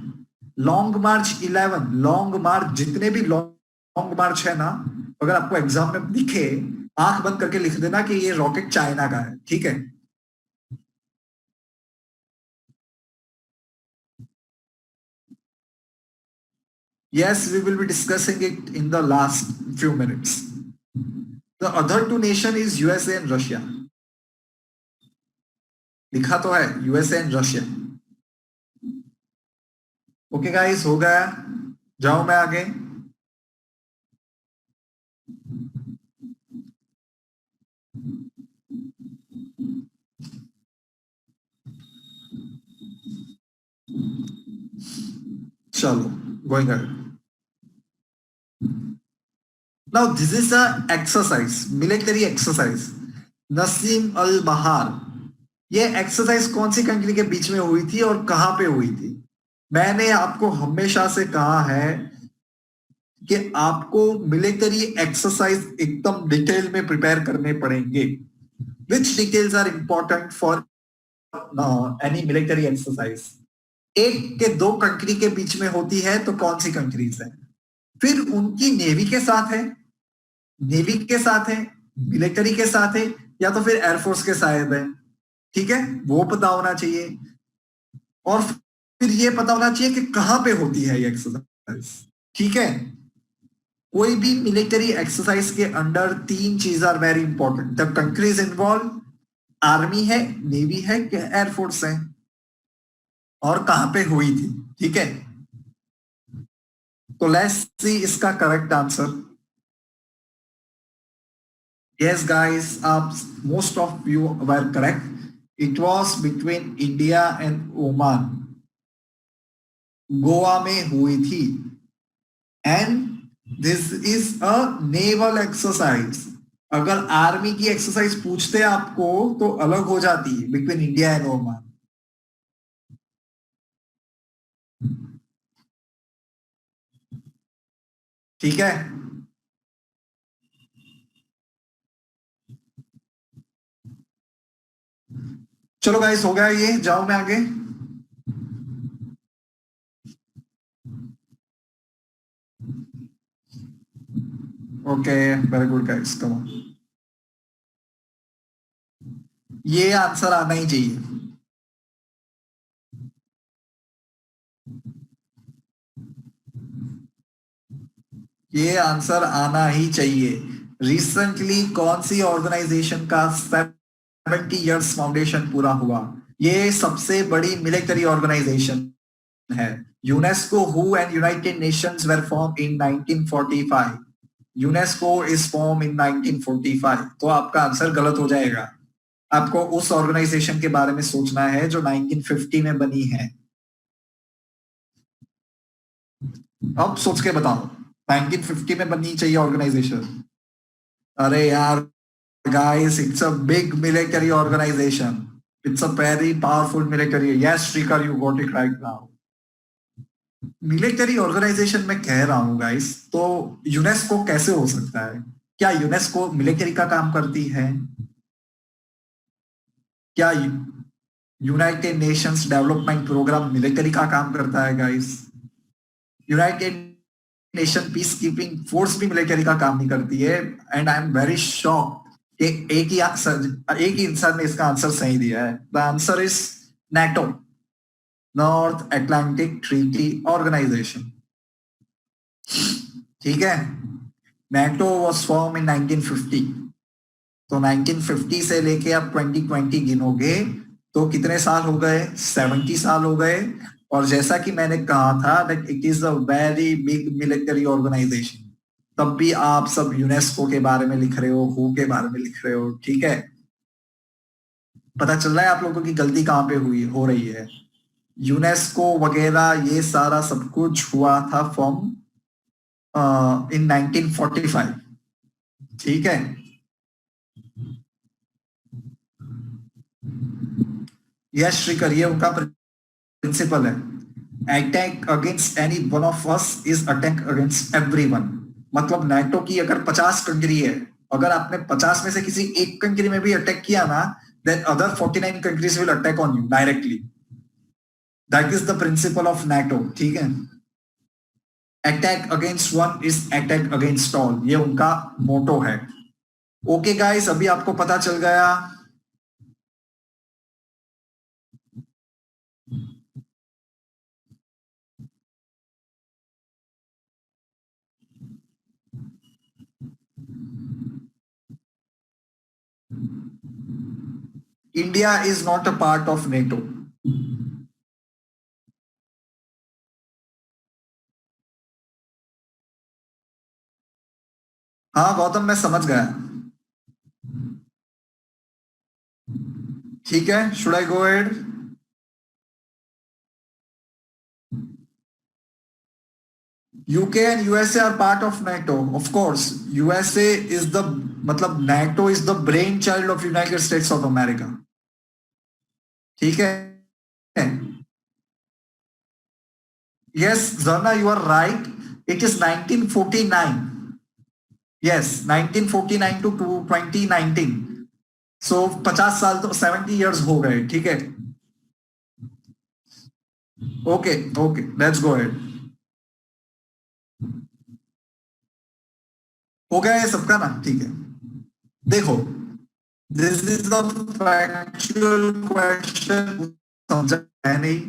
Long March 11, Long March, जितने भी लॉन्ग मार्च है ना, अगर आपको एग्जाम में दिखे, आंख बंद करके लिख देना कि ये रॉकेट चाइना का है। ठीक है, yes, we will be discussing it in the last few minutes. The other two nation is USA and Russia. लिखा तो है USA and Russia. Okay guys, हो गया, जाओ मैं आगे। चलो, going ahead. Now this is a exercise, military exercise. Naseem Al Bahr, ये एक्सरसाइज कौन सी कंट्री के बीच में हुई थी और कहां पे हुई थी? मैंने आपको हमेशा से कहा है कि आपको मिलिट्री एक्सरसाइज एकदम डिटेल में प्रिपेयर करने पड़ेंगे। Which details are important for any military exercise? एक के 2 कंट्री के बीच में होती है तो कौन सी कंट्रीज है? फिर उनकी नेवी के साथ है, नेवी के साथ है, मिलिट्री के साथ है, या तो फिर एयरफोर्स के साथ है। ठीक है, वो पता होना चाहिए। और फिर ये पता होना चाहिए कि कहां पे होती है ये एक्सरसाइज। ठीक है, कोई भी मिलिट्री एक्सरसाइज के अंडर 3 चीज are very important. The countries involve, army है, नेवी है, एयरफोर्स है, और कहां पे हुई थी। ठीक है, तो लेट्स सी इसका करेक्ट आंसर। यस गाइस, आप most of you were correct. It was between India and Oman, Goa में हुई थी। And this is a naval exercise. अगर आर्मी की एक्सरसाइज पूछते हैं आपको तो अलग हो जाती है बिटवीन इंडिया एंड ओमान। ठीक है, चलो गाइस हो गया ये, जाओ मैं आगे। Okay, very good guys, come on. ये आंसर आना ही चाहिए। ये आंसर आना ही चाहिए। रिसेंटली कौन सी ऑर्गेनाइजेशन का 70 इयर्स फाउंडेशन पूरा हुआ? ये सबसे बड़ी मिलिट्री ऑर्गेनाइजेशन है। यूनेस्को हु and United Nations were form in 1945। UNESCO is form in 1945। तो आपका आंसर गलत हो जाएगा। आपको उस ऑर्गेनाइजेशन के बारे में सोचना है जो 1950 में बनी है। अब सोच के बताओ, 1950 में बननी चाहिए ऑर्गेनाइजेशन। अरे यार guys, it's a big military organisation. It's a very powerful military. Yes Shrikar, you got it right now. Military organisation में कह रहा हूँ गाइस, तो यूनेस्को कैसे हो सकता है? क्या यूनेस्को मिलिट्री का काम करती है? क्या United Nations development programme military का काम करता है guys? United Nation peace keeping force भी मिलिट्री का काम नहीं करती है। And I am very shock कि एक ही इंसान ने इसका आंसर सही दिया है। The answer is NATO, North Atlantic Treaty Organization. ठीक है, नेटो वॉज फॉर्म इन 1950। तो 1950 से लेके आप 2020 गिनोगे तो कितने साल हो गए? 70 साल हो गए। और जैसा कि मैंने कहा था that it is a very big military organisation. तब भी आप सब यूनेस्को के बारे में लिख रहे हो के बारे में लिख रहे हो। ठीक है, पता चल रहा है आप लोगों की गलती कहाँ पे हुई हो रही है। यूनेस्को वगैरह ये सारा सब कुछ हुआ था फ्रॉम इन 1945। ठीक है, यश श्रीकर, ये उनका प्रिंसिपल है। Attack against any one of us is attack against everyone. मतलब नाटो की अगर 50 कंट्री है, अगर आपने 50 में से किसी एक कंट्री में भी अटैक किया ना, then other 49 countries will attack on you directly. That is the principle of NATO. ठीक है, attack against one is attack against all, ये उनका मोटो है। ओके गाइस, अभी आपको पता चल गया। India is not a part of NATO. हाँ गौतम, मैं समझ गया। ठीक है, should I go ahead? UK and USA are part of NATO. Of course, USA is the मतलब NATO is the brainchild of United States of America. ठीक है? Yes, Zarna, you are right. It is 1949. Yes, 1949 to 2019. So 50 साल तो 70 years हो गए। ठीक है? Okay, okay, let's go ahead. हो गया ये सबका ना? ठीक है, देखो, this is the factual question. समझा है नहीं?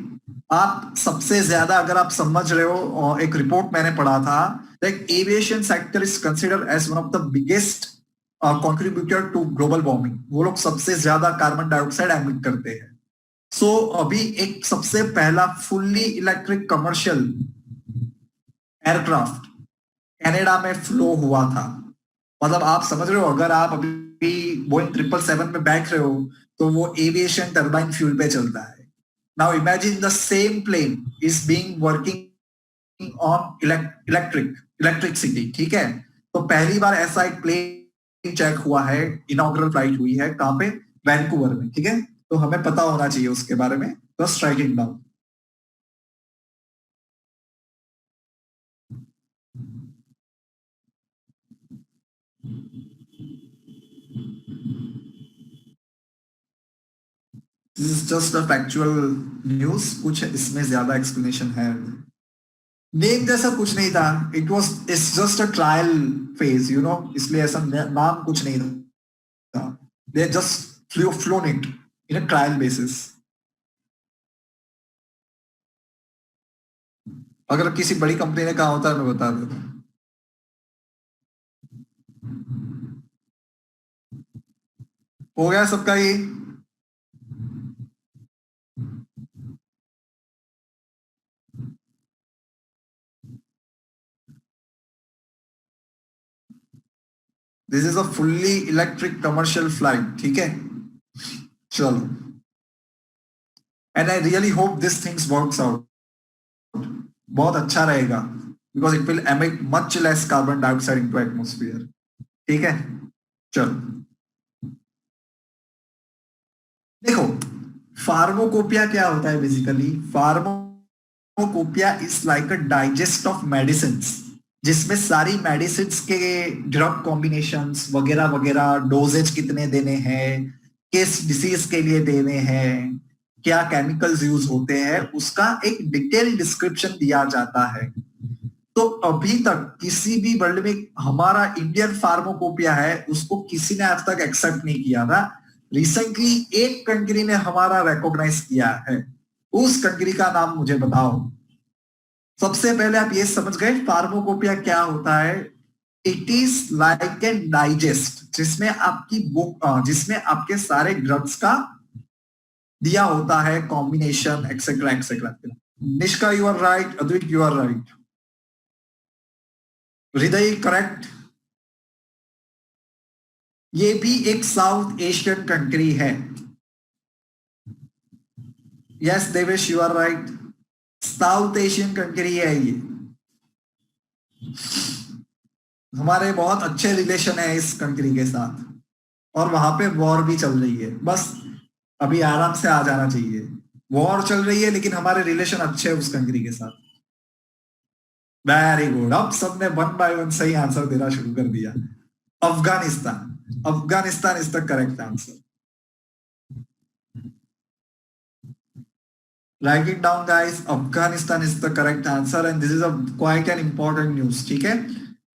आप सबसे ज्यादा अगर आप समझ रहे हो, और एक रिपोर्ट मैंने पढ़ा था that aviation sector is considered as one of the biggest contributor to global warming. वो लोग सबसे ज्यादा कार्बन डाइऑक्साइड एमिट करते हैं। सो अभी एक सबसे पहला fully electric commercial aircraft Canada में फ्लो हुआ था। मतलब आप समझ रहे हो, अगर आप अभी बोइंग 777 में बैठ रहे हो तो वो एविएशन टर्बाइन फ्यूल पे चलता है। Now imagine the same plane is being working on electric electricity, ठीक है। तो पहली बार ऐसा एक प्लेन चेक हुआ है, इनॉग्रल फ्लाइट हुई है, कहां पे, वैंकूवर में, ठीक है। तो हमें पता होना चाहिए उसके बारे में, तो striking down. This is just a factual news, कुछ इसमें ज्यादा एक्सप्लेनेशन है। नेम जैसा कुछ नहीं था, it was it's just a trial phase, you know, इसलिए ऐसा नाम कुछ नहीं था। They just phloem it in a trial basis. अगर किसी बड़ी कंपनी ने कहा होता है मैं बता देता। हो गया सबका ये। This is a fully electric commercial flight, ठीक है। चलो, and I really hope this things works out. बहुत अच्छा रहेगा, because it will emit much less carbon dioxide into atmosphere, ठीक है। चलो, देखो, फार्मोकोपिया क्या होता है basically. Pharmacopoeia is like a digest of medicine, जिसमें सारी मेडिसिन के ड्रग कॉम्बिनेशंस वगैरह वगैरह, डोजेज कितने देने हैं, किस डिसीज के लिए देने हैं, क्या केमिकल्स यूज होते हैं, उसका एक डिटेल डिस्क्रिप्शन दिया जाता है। तो अभी तक किसी भी वर्ल्ड में हमारा इंडियन फार्मोकोपिया है उसको किसी ने आज तक एक्सेप्ट नहीं किया था। रिसेंटली एक कंट्री ने हमारा रिकॉग्नाइज किया है, उस कंट्री का नाम मुझे बताओ। सबसे पहले आप ये समझ गए फार्मोकोपिया क्या होता है। It is like an digest, जिसमें आपकी बुक, जिसमें आपके सारे ड्रग्स का दिया होता है, combination etcetera etcetera. Nishka you are right, Advik you are right, Hriday correct. ये भी एक साउथ एशियन कंट्री है। Yes Devesh you are right, South Asian country है ये। हमारे बहुत अच्छे रिलेशन है इस कंट्री के साथ, और वहां पे वॉर भी चल रही है, बस अभी आराम से आ जाना चाहिए। वॉर चल रही है लेकिन हमारे रिलेशन अच्छे हैं उस कंट्री के साथ। वेरी गुड, अब सबने वन बाय वन सही आंसर देना शुरू कर दिया। Afghanistan, Afghanistan is the correct answer. Write it down, guys. Afghanistan is the correct answer, and this is a quite an important news, ठीक है।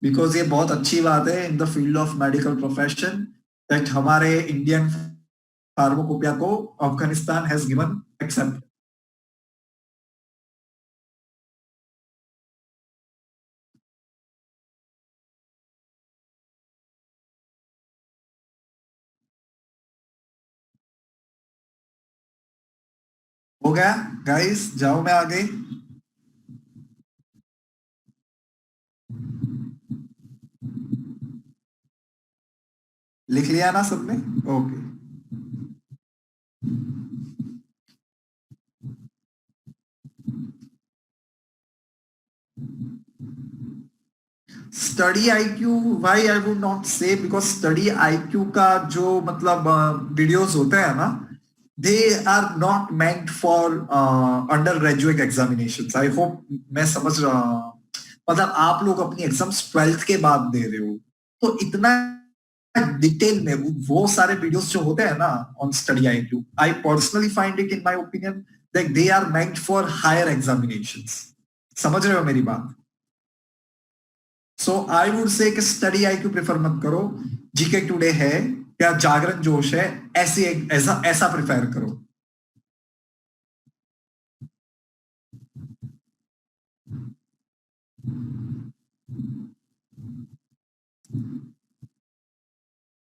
बिकॉज ये बहुत अच्छी बात है in the field of medical profession, that हमारे इंडियन फार्माकोपिया को Afghanistan has given accept. हो गया गाइस, जाओ मैं आगे। लिख लिया ना सबने, okay. Study IQ, why I would not say, because study IQ का जो मतलब वीडियोस होते हैं ना, they are not meant for undergraduate examination. I hope मैं समझ रहा हूँ। मतलब आप लोग अपनी एग्जाम्स 12th के बाद दे रहे हो, तो इतना डिटेल में वो सारे वीडियोस जो होते हैं ना on study IQ, I personally find it in my opinion that they are meant for higher examinations. समझ रहे हो मेरी बात। सो आई वुड से कि स्टडी आईक्यू प्रेफर मत करो, जीके टुडे है या जागरण जोश है, ऐसी ऐसा ऐसा प्रिफेर करो।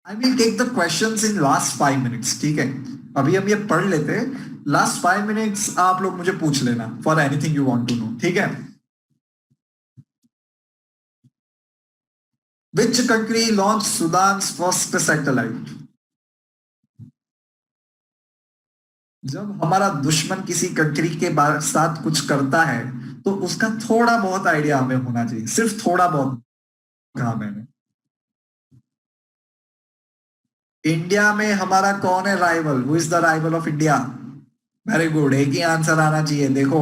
I will take the questions in last 5 minutes, ठीक है। अभी हम ये पढ़ लेते हैं, लास्ट 5 मिनट्स आप लोग मुझे पूछ लेना for anything you want to know, ठीक है। Which country launch Sudan first satellite. जब हमारा दुश्मन किसी कंट्री के साथ कुछ करता है तो उसका थोड़ा बहुत आइडिया हमें होना चाहिए, सिर्फ थोड़ा बहुत कहा मैंने। इंडिया में हमारा कौन है rival, who is the rival of India? Very good, एक ही आंसर आना चाहिए। देखो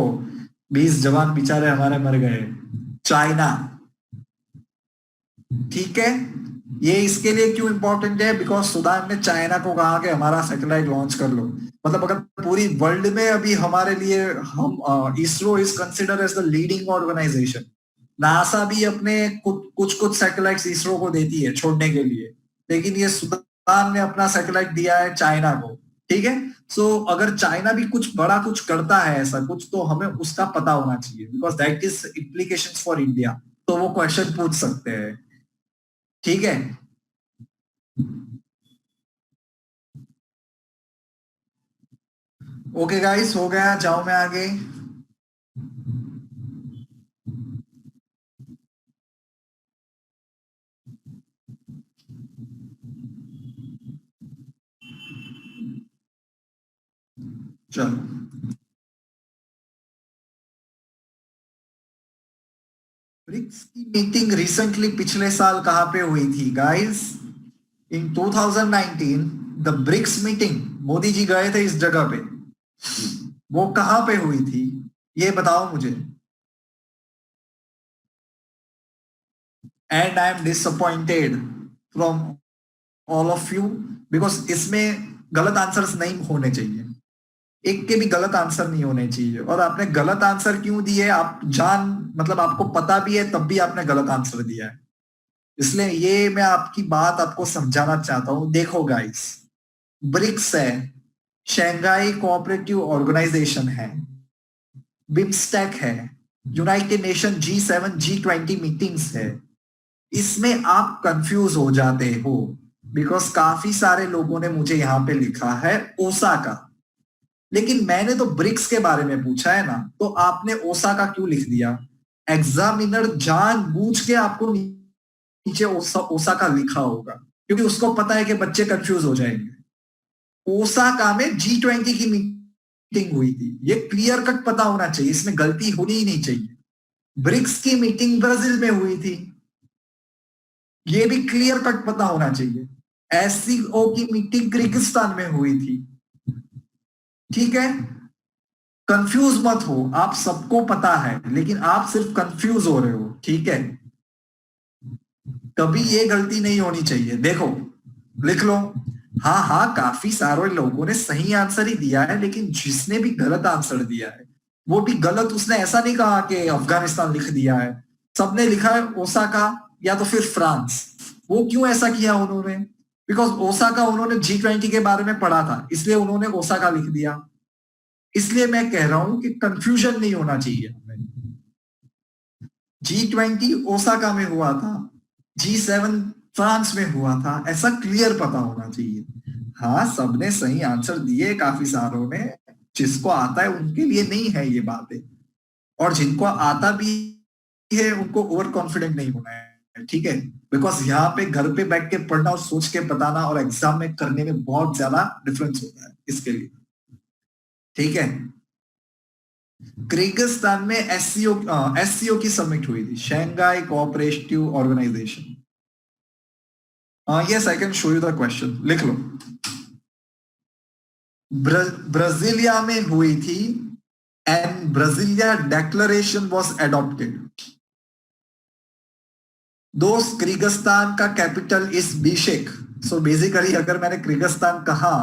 20 जवान बेचारे हमारे मर गए। चाइना। ठीक है, ये इसके लिए क्यों इंपॉर्टेंट है? बिकॉज सुदान ने चाइना को कहा कि हमारा सैटेलाइट लॉन्च कर लो। मतलब अगर पूरी वर्ल्ड में अभी हमारे लिए हम ISRO is consider as the leading organisation. NASA भी अपने कुछ कुछ सैटेलाइट्स इसरो को देती है छोड़ने के लिए, लेकिन ये सुदान ने अपना सैटेलाइट दिया है चाइना को। ठीक है, सो अगर चाइना भी कुछ बड़ा कुछ करता है ऐसा कुछ, तो हमें उसका पता होना चाहिए, because that is implication for India. तो वो क्वेश्चन पूछ सकते हैं। ठीक है। ओके गाइस, हो गया, जाओ मैं आगे। चलो, ब्रिक्स की मीटिंग रिसेंटली पिछले साल कहाँ पे हुई थी guys? In 2019 the BRICS meeting, Modi ji गए थे इस जगह पे। वो कहाँ पे हुई थी, ये बताओ मुझे। And I am disappointed from all of you, because इसमें गलत आंसर्स नहीं होने चाहिए। एक के भी गलत आंसर नहीं होने चाहिए। और आपने गलत आंसर क्यों दिए, आप जान, मतलब आपको पता भी है तब भी आपने गलत आंसर दिया है। इसलिए ये मैं आपकी बात आपको समझाना चाहता हूं। देखो गाइस, ब्रिक्स है, शंघाई कोऑपरेटिव ऑर्गेनाइजेशन है, बिम्स्टेक है, United nation G7 G20 meetings है। इसमें आप कंफ्यूज हो जाते हो, बिकॉज काफी सारे लोगों ने मुझे यहां पे लिखा है ओसाका, लेकिन मैंने तो ब्रिक्स के बारे में पूछा है ना, तो आपने ओसाका क्यों लिख दिया? एग्जामिनर जानबूझ के आपको नीचे ओसाका लिखा होगा, क्योंकि उसको पता है कि बच्चे कंफ्यूज हो जाएंगे। ओसाका में G20 की मीटिंग हुई थी, ये क्लियर कट पता होना चाहिए, इसमें गलती होनी ही नहीं चाहिए। ब्रिक्स की मीटिंग ब्राजील में हुई थी, ये भी क्लियर कट पता होना चाहिए। SCO की मीटिंग किर्गिस्तान में हुई थी। ठीक है, कंफ्यूज मत हो, आप सबको पता है, लेकिन आप सिर्फ कंफ्यूज हो रहे हो। ठीक है, कभी ये गलती नहीं होनी चाहिए। देखो, लिख लो। हाँ हाँ, काफी सारे लोगों ने सही आंसर ही दिया है, लेकिन जिसने भी गलत आंसर दिया है वो भी गलत, उसने ऐसा नहीं कहा कि अफगानिस्तान लिख दिया है। सबने लिखा है ओसाका या तो फिर फ्रांस। वो क्यों ऐसा किया उन्होंने? बिकॉज ओसाका उन्होंने G20 के बारे में पढ़ा था, इसलिए उन्होंने ओसाका लिख दिया। इसलिए मैं कह रहा हूं कि कंफ्यूजन नहीं होना चाहिए हमें। G20 ओसाका में हुआ था, G7 फ्रांस में हुआ था, ऐसा क्लियर पता होना चाहिए। हाँ, सबने सही आंसर दिए, काफी सारों ने। जिसको आता है उनके लिए नहीं है ये बातें, और जिनको आता भी है उनको ओवर कॉन्फिडेंट नहीं होना है। ठीक है, बिकॉज यहाँ पे घर पे बैठ के पढ़ना और सोच के बताना और एग्जाम में करने में बहुत ज्यादा डिफरेंस होता है इसके लिए। ठीक है, किर्गिस्तान में एससीओ की समिट हुई थी, Shanghai cooperative organisation. Yes, I can show you the question, लिख लो। ब्राजीलिया में हुई थी, and Brasilia declaration was adopted. दोस्त, किर्गिस्तान का capital is Bishkek. So basically अगर मैंने किर्गिस्तान कहा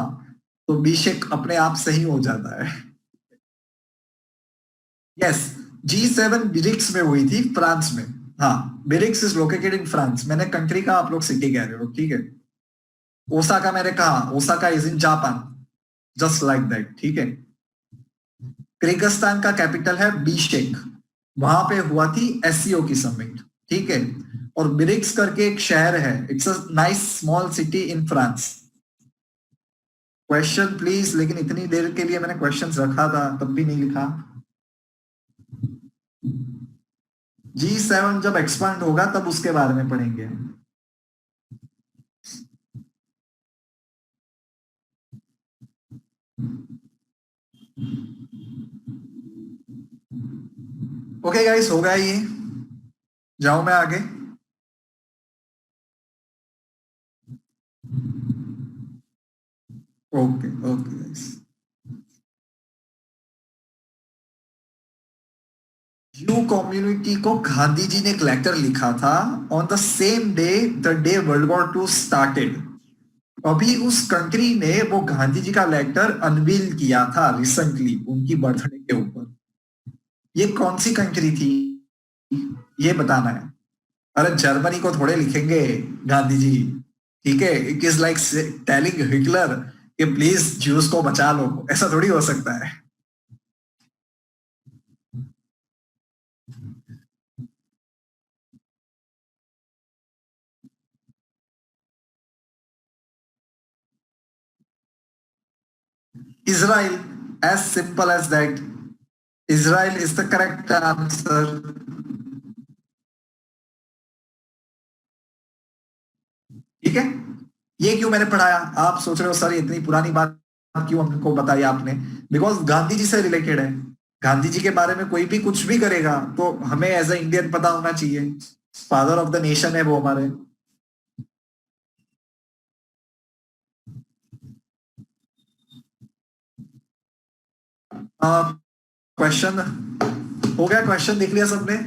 तो बिशेक अपने आप सही हो जाता है। यस, G7 ब्रिक्स में हुई थी फ्रांस में। हाँ, BRICS is located in France. मैंने कंट्री कहा, आप लोग सिटी कह रहे हो। ठीक है, ओसाका मैंने कहा, Osaka is in Japan, just like that. ठीक है, किर्गिस्तान का कैपिटल है बिशेक, वहां पे हुआ थी एससीओ की समिट। ठीक है, और ब्रिक्स करके एक शहर है, it's a nice small city in France. Question please, लेकिन इतनी देर के लिए मैंने क्वेश्चन रखा था तब भी नहीं लिखा। G7 जब एक्सपांड होगा तब उसके बारे में पढ़ेंगे। ओके गाइस, हो गया ये। जाऊं मैं आगे? Okay okay guys. You community को गांधी जी ने एक लेटर लिखा था on the same day, the day world war 2 started. अभी उस कंट्री ने वो गांधी जी का लेटर अनवील किया था रिसेंटली, उनकी बर्थडे के ऊपर। ये कौन सी कंट्री थी, ये बताना है। अरे जर्मनी को थोड़े लिखेंगे गांधी जी। ठीक है, it is like telling Hitler कि प्लीज ज्यूस को बचा लो, ऐसा थोड़ी हो सकता है। Israel, as simple as that. Israel is the correct answer. ठीक है, ये क्यों मैंने पढ़ाया? आप सोच रहे हो सर इतनी पुरानी बात क्यों हमको बताई आपने? बिकॉज गांधी जी से रिलेटेड है। गांधी जी के बारे में कोई भी कुछ भी करेगा तो हमें एज अ इंडियन पता होना चाहिए। फादर ऑफ द नेशन है वो हमारे। क्वेश्चन हो गया? क्वेश्चन देख लिया सबने?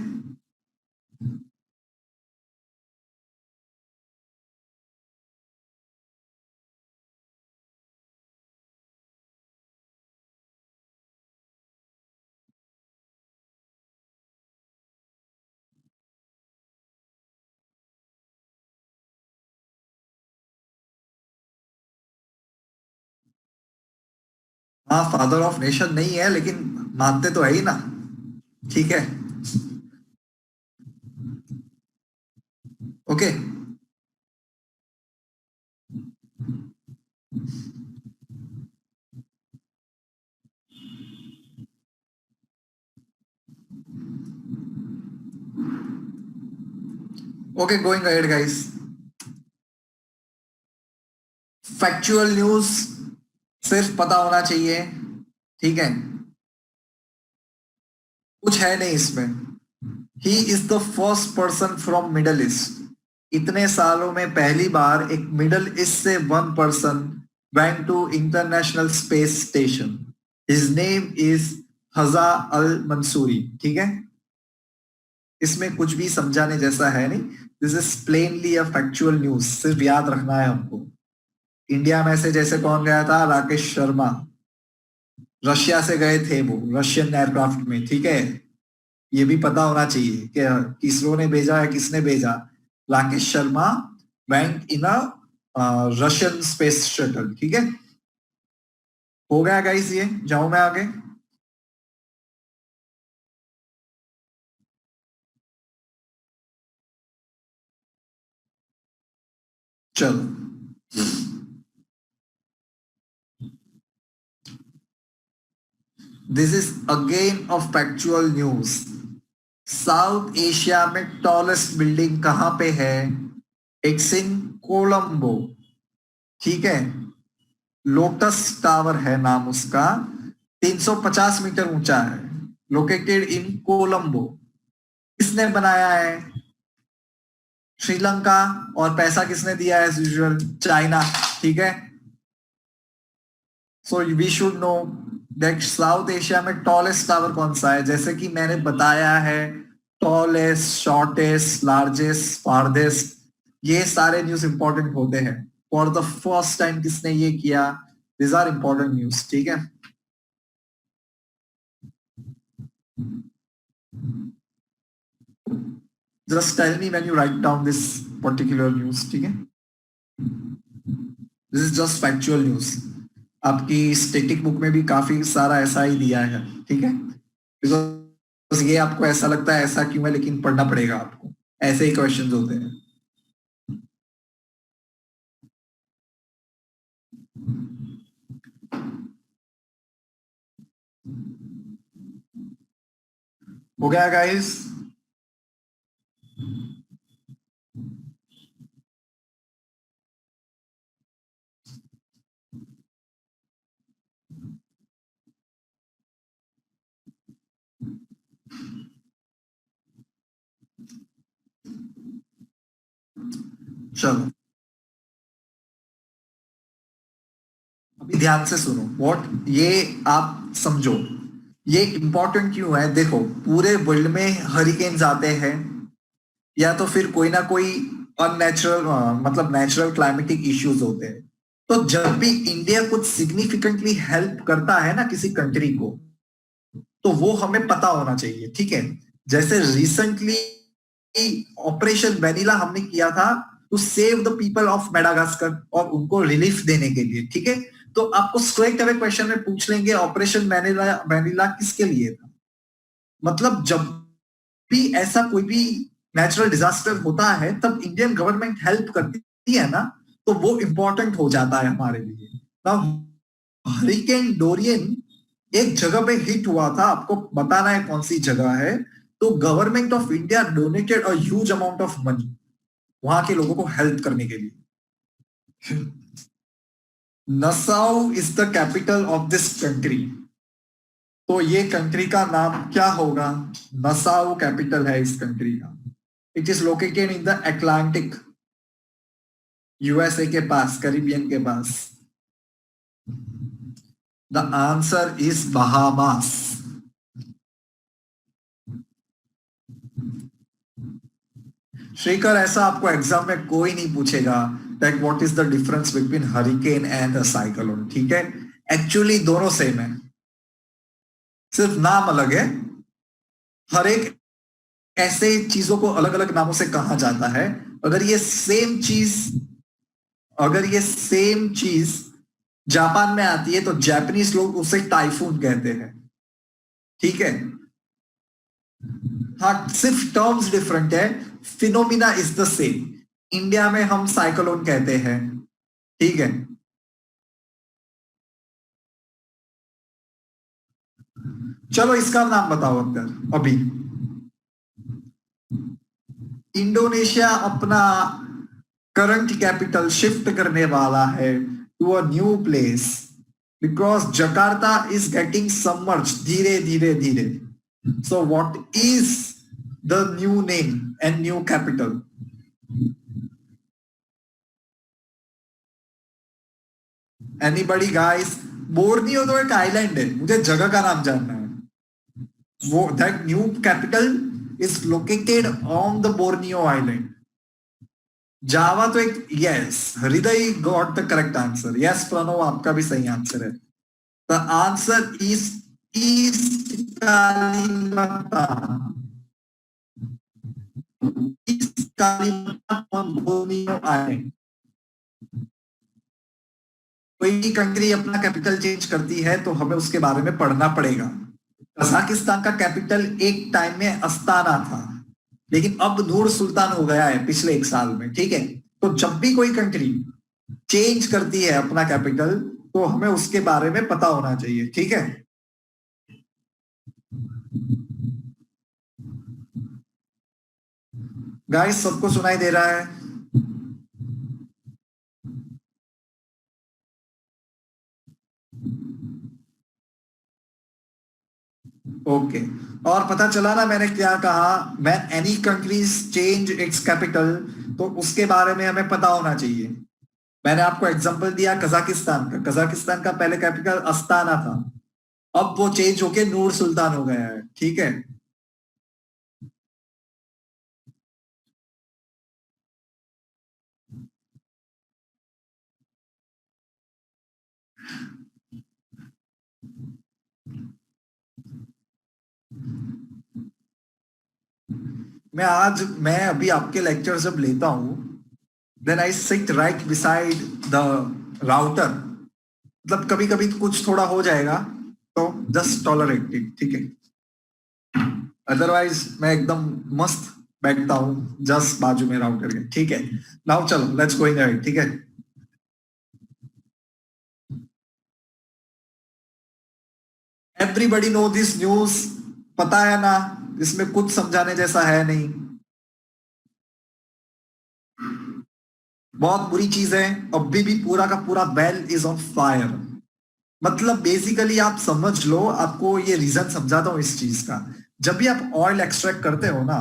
हाँ, फादर ऑफ नेशन नहीं है लेकिन मानते तो है ही ना। ठीक है। Okay. Okay, going ahead guys. Factual news सिर्फ पता होना चाहिए। ठीक है, कुछ है नहीं इसमें। He is the first person from middle east. इतने सालों में पहली बार एक मिडल ईस्ट से one person went to international space station. His name is Hazza Al Mansuri. ठीक है, इसमें कुछ भी समझाने जैसा है नहीं। This is plainly a factual news, सिर्फ याद रखना है हमको। इंडिया में से जैसे कौन गया था? राकेश शर्मा। रशिया से गए थे वो, रशियन एयरक्राफ्ट में। ठीक है, ये भी पता होना चाहिए कि इसरो ने भेजा है, किसने भेजा। Rakesh Sharma went in a Russian space shuttle. ठीक है, हो गया गाइस ये। जाऊं मैं आगे? चलो, this is again of factual news. South Asia में टॉलेस्ट बिल्डिंग कहां पे है? It's in Colombo. ठीक है, लोटस टावर है नाम उसका। 350 मीटर ऊंचा है। Located in Colombo. किसने बनाया है? श्रीलंका। और पैसा किसने दिया है? As usual China. ठीक है, so we should know that South Asia में टॉलेस्ट टावर कौन सा है। जैसे कि मैंने बताया है, टॉलेस्ट, शॉर्टेस्ट, लार्जेस्ट, फारदेस्ट, ये सारे न्यूज इंपॉर्टेंट होते हैं। फॉर द फर्स्ट टाइम किसने ये किया? This are important news. ठीक है, just tell me when you write down this particular news. ठीक है, this is just factual news. आपकी स्टेटिक बुक में भी काफी सारा ऐसा ही दिया है। ठीक है, बिकॉज ये आपको ऐसा लगता है ऐसा क्यों है, लेकिन पढ़ना पड़ेगा आपको। ऐसे ही क्वेश्चंस होते हैं। हो गया गाइस? चलो अभी ध्यान से सुनो, व्हाट ये आप समझो, ये इंपॉर्टेंट क्यों है। देखो पूरे वर्ल्ड में हरिकेन्स आते हैं या तो फिर कोई ना कोई अननेचुरल मतलब नेचुरल क्लाइमेटिक इश्यूज होते हैं। तो जब भी इंडिया कुछ सिग्निफिकेंटली हेल्प करता है ना किसी कंट्री को, तो वो हमें पता होना चाहिए, ठीक है। जैसे रिसेंटली ऑपरेशन वेनिला हमने किया था to save the people of Madagascar और उनको रिलीफ देने के लिए, ठीक है। तो आपको स्ट्रेट अवे क्वेश्चन में पूछ लेंगे ऑपरेशन वेनिला वेनिला किसके लिए था। मतलब जब भी ऐसा कोई भी नेचुरल डिजास्टर होता है तब इंडियन गवर्नमेंट हेल्प करती है ना, तो वो इंपॉर्टेंट हो जाता है हमारे लिए ना। हरिकेन डोरियन एक जगह पे हिट हुआ था, आपको बताना है कौन सी जगह है। तो government of India donated a huge amount of money वहां के लोगों को हेल्प करने के लिए। Nassau is the capital of this country. तो ये कंट्री का नाम क्या होगा। नसाउ कैपिटल है इस कंट्री का। It is located in the Atlantic, USA के पास, कैरिबियन के पास। The answer is Bahamas. Shrikar ऐसा आपको एग्जाम में कोई नहीं पूछेगा that what is the difference between hurricane and a cyclone, ठीक है। एक्चुअली दोनों सेम है, सिर्फ नाम अलग है। हर एक ऐसे चीजों को अलग अलग नामों से कहा जाता है। अगर ये सेम चीज अगर ये सेम चीज जापान में आती है तो जापानीज लोग उसे टाइफून कहते हैं, ठीक है। हाँ सिर्फ टर्म्स डिफरेंट है, phenomena is the same. India में हम साइक्लोन कहते हैं, ठीक है। चलो इसका नाम बताओ अंदर अभी। इंडोनेशिया अपना करंट कैपिटल शिफ्ट करने वाला है to a new place because Jakarta is getting submerge धीरे धीरे धीरे। So what is the new name and new capital. Anybody guys. Borneo तो एक आइलैंड है, मुझे जगह का नाम जानना है। वो that new capital is located on the Borneo island. Java तो एक, yes Hriday got the correct answer. Yes Pranav आपका भी सही आंसर है। The answer is East Kalimantan. East Kalimantan on Borneo island. कोई भी कंट्री अपना कैपिटल चेंज करती है तो हमें उसके बारे में पढ़ना पड़ेगा। कजाकिस्तान का कैपिटल एक टाइम में अस्ताना था, लेकिन अब नूर सुल्तान हो गया है पिछले एक साल में, ठीक है। तो जब भी कोई कंट्री चेंज करती है अपना कैपिटल तो हमें उसके बारे में पता होना चाहिए, ठीक है। गाइस सबको सुनाई दे रहा है। ओके और पता चला ना मैंने क्या कहा। मैं any countries change it's capital तो उसके बारे में हमें पता होना चाहिए। मैंने आपको एग्जांपल दिया कजाकिस्तान का। कजाकिस्तान का पहले कैपिटल अस्ताना था, अब वो चेंज होके नूर सुल्तान हो गया है, ठीक है। मैं अभी आपके लेक्चर जब लेता हूं then I sit right beside the router. मतलब कभी कभी कुछ थोड़ा हो जाएगा तो जस्ट टॉलरेट इट, ठीक है। अदरवाइज मैं एकदम मस्त बैठता हूँ जस्ट बाजू में राउटर के, ठीक है। नाउ चलो लेट्स गोइंग अहेड, ठीक है। एवरीबडी नो दिस न्यूज, पता है ना, इसमें कुछ समझाने जैसा है नहीं। बहुत बुरी चीज है, अभी भी पूरा का पूरा वेल इज ऑन फायर। मतलब बेसिकली आप समझ लो, आपको ये रीजन समझाता हूँ इस चीज का। जब भी आप ऑयल एक्सट्रैक्ट करते हो ना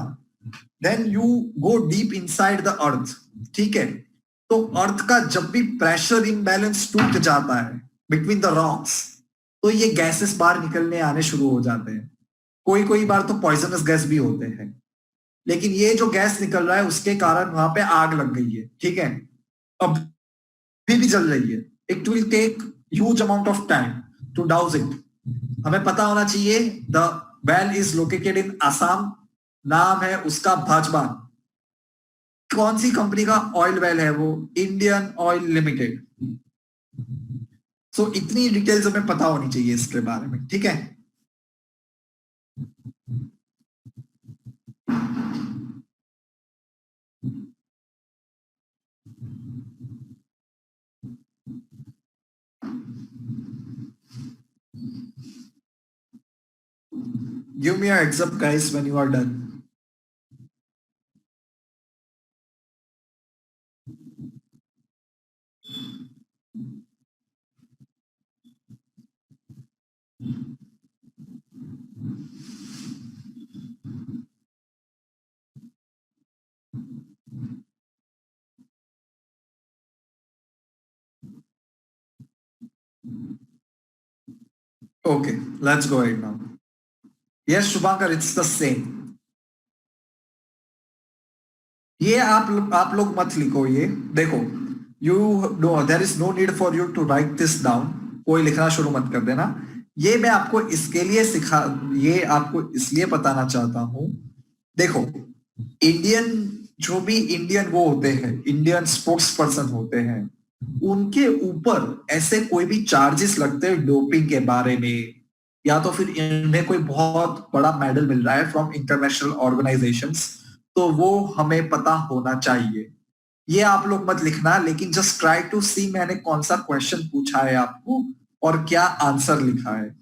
then you go deep inside the earth, ठीक है। तो अर्थ का जब भी प्रेशर इम्बैलेंस टूट जाता है बिटवीन द रॉक्स, तो ये गैसेस बाहर निकलने आने शुरू हो जाते हैं। कोई कोई बार तो पॉइजनस गैस भी होते हैं, लेकिन ये जो गैस निकल रहा है उसके कारण वहां पे आग लग गई है, ठीक है। अब भी जल रही है। It will take huge amount of time to douse it. हमें पता होना चाहिए the well is located in Assam, नाम है उसका भाजपा। कौन सी कंपनी का ऑयल वेल है वो? Indian oil limited. सो इतनी डिटेल्स हमें पता होनी चाहिए इसके बारे में, ठीक है। Give me a heads up guys when you are done. Okay, let's go ahead now. Yes, Shubhankar, it's the same. ये आप लोग मत लिखो ये। देखो, you know there is no need for you to write this down. कोई लिखना शुरू मत कर देना। ये मैं आपको इसके लिए ये आपको इसलिए बताना चाहता हूं। देखो, इंडियन जो भी इंडियन वो होते हैं, इंडियन स्पोर्ट्स पर्सन होते हैं, उनके ऊपर ऐसे कोई भी चार्जेस लगते हैं डोपिंग के बारे में, या तो फिर इन्हें कोई बहुत बड़ा मेडल मिल रहा है फ्रॉम इंटरनेशनल ऑर्गेनाइजेशंस, तो वो हमें पता होना चाहिए। ये आप लोग मत लिखना, लेकिन जस्ट ट्राई टू सी मैंने कौन सा क्वेश्चन पूछा है आपको और क्या आंसर लिखा है।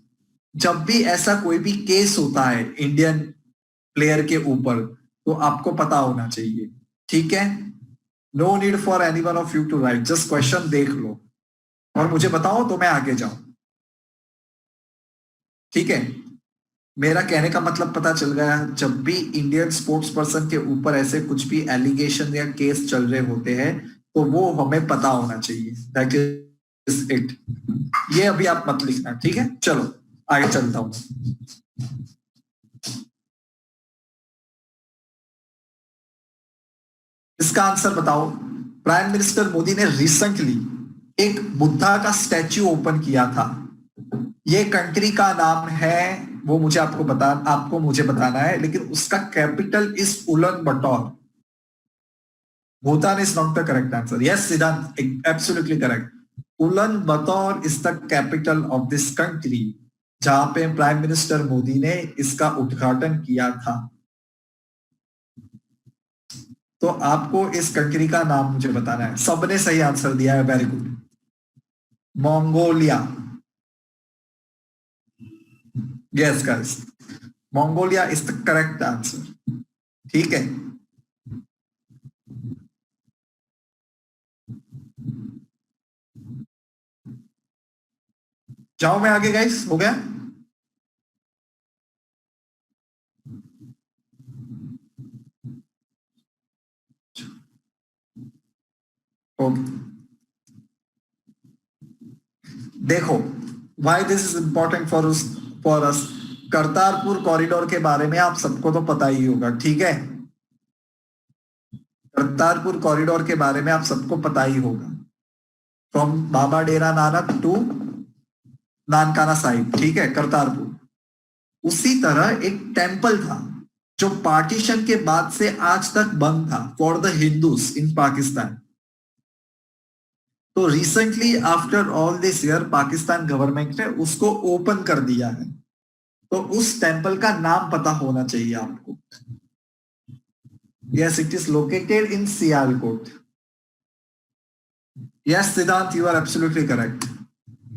जब भी ऐसा कोई भी केस होता है इंडियन प्लेयर के ऊपर, तो आपको पता होना चाहिए, ठीक है। No need for any one of you to write, just question देख लो और मुझे बताओ तो मैं आगे जाऊं, ठीक है। मेरा कहने का मतलब पता चल गया। जब भी इंडियन स्पोर्ट्स पर्सन के ऊपर ऐसे कुछ भी एलिगेशन या केस चल रहे होते हैं, तो वो हमें पता होना चाहिए। That is it. ये अभी आप मत लिखना, ठीक है। चलो आगे चलता हूं। इसका आंसर बताओ। प्राइम मिनिस्टर मोदी ने रिसेंटली एक बुद्धा का स्टैच्यू ओपन किया था। ये कंट्री का नाम है, वो मुझे आपको मुझे बताना है, लेकिन उसका कैपिटल इज उलन बटोर। Bhutan is not the correct answer. Yes सिद्धांत, एब्सोल्युटली करेक्ट। उलन बतौर is the capital of this country, जहां पे प्राइम मिनिस्टर मोदी ने इसका उद्घाटन किया था। तो आपको इस कंट्री का नाम मुझे बताना है। सबने सही आंसर दिया है, very good. Mongolia. Yes guys, Mongolia is the correct answer, ठीक है। जाओ मैं आगे गाइस, हो गया। ओके, देखो, why this is important for us. Kartarpur corridor के बारे में आप सबको तो पता ही होगा, ठीक है। करतारपुर कॉरिडोर के बारे में आप सबको पता ही होगा, फ्रॉम बाबा डेरा नानक टू नानकाना साहिब, ठीक है, करतारपुर। उसी तरह एक टेम्पल था जो पार्टीशन के बाद से आज तक बंद था फॉर द हिंदूज इन पाकिस्तान। तो recently after all this year Pakistan government ने उसको ओपन कर दिया है। तो उस टेम्पल का नाम पता होना चाहिए आपको। Yes, it is located in Sialkot. Yes Siddhant, you are absolutely correct.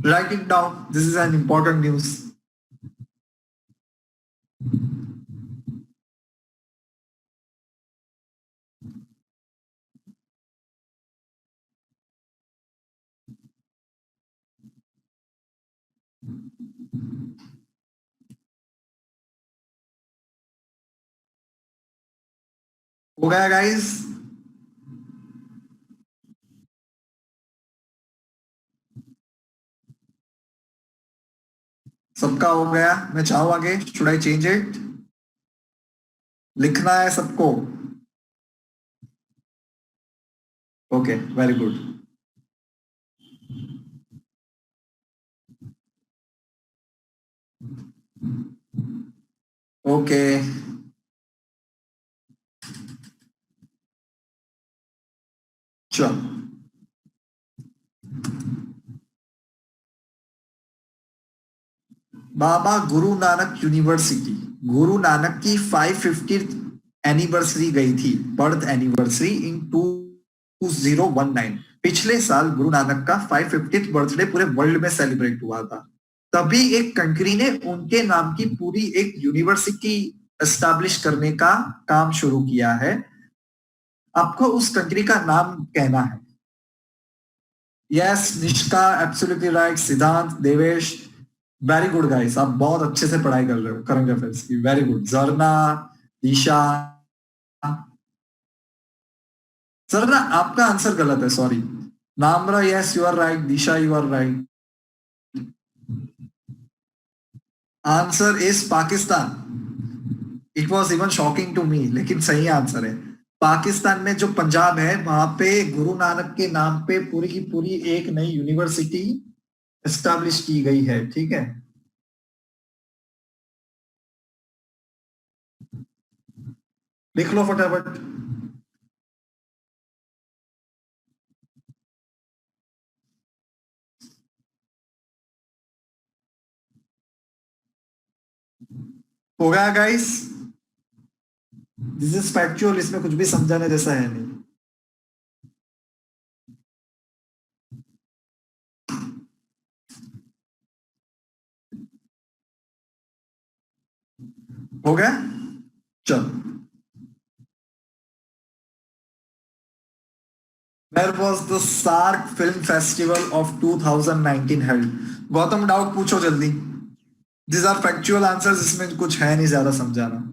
Write it down. This is an important news. हो गया गाइस? सबका हो गया? मैं चाहूँ आगे, शुड आई चेंज इट? लिखना है सबको? Okay, very good. ओके, चलो। बाबा गुरु नानक यूनिवर्सिटी, गुरु नानक की 550th एनिवर्सरी गई थी, बर्थ एनिवर्सरी इन 2019। पिछले साल गुरु नानक का 550th बर्थडे पूरे वर्ल्ड में सेलिब्रेट हुआ था। तभी एक कंट्री ने उनके नाम की पूरी एक यूनिवर्सिटी एस्टैब्लिश करने का काम शुरू किया है। आपको उस कंट्री का नाम कहना है। Yes, Nishka absolutely right. सिद्धांत, देवेश, वेरी गुड गाइस, आप बहुत अच्छे से पढ़ाई कर रहे हो करंट अफेयर्स की, वेरी गुड। झरना, दिशा। झरना, आपका आंसर गलत है, sorry. Namra, yes you are right. Disha, you are right. Answer is Pakistan. It was even shocking to me, लेकिन सही आंसर है। पाकिस्तान में जो पंजाब है, वहां पे गुरु नानक के नाम पे पूरी की पूरी एक नई यूनिवर्सिटी एस्टैब्लिश की गई है, ठीक है। लिख लो फटाफट। हो गया गाइस? दिस इज फैक्चुअल, इसमें कुछ भी समझाने जैसा है नहीं। हो गया? चलो। Where was the Sark Film Festival of 2019 held? Gautam, doubt पूछो जल्दी। These आर फैक्चुअल आंसर्स, इसमें कुछ है नहीं ज्यादा समझाना।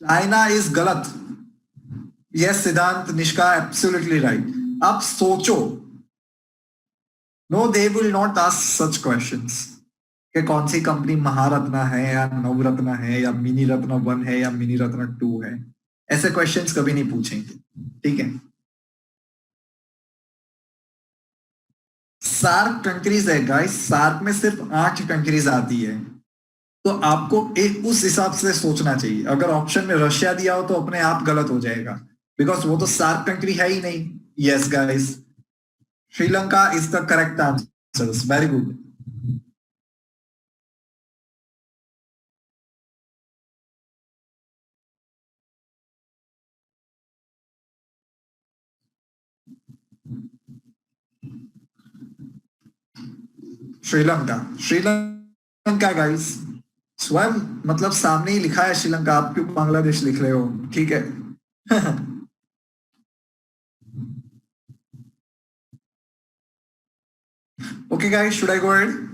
चाइना इज गलत। यस सिद्धांत, निष्का एब्सोल्युटली राइट। अब सोचो। No, they will not ask such questions कि कौन सी कंपनी महारत्ना है या नवरत्ना है या मिनी रत्न 1 है या मिनी रत्न 2 है। ऐसे क्वेश्चंस कभी नहीं पूछेंगे, ठीक है। सार्क कंट्रीज है गाइस, सार्क में सिर्फ 8 कंट्रीज आती है। तो आपको एक उस हिसाब से सोचना चाहिए। अगर ऑप्शन में रशिया दिया हो तो अपने आप गलत हो जाएगा, बिकॉज वो तो सार्क कंट्री है ही नहीं। Yes guys, Sri Lanka is the correct answer, very good. Sri Lanka, Sri Lanka guys. स्वयं मतलब सामने ही लिखा है श्रीलंका, आप क्यों बांग्लादेश लिख रहे हो, ठीक है। Okay guys, should I go ahead?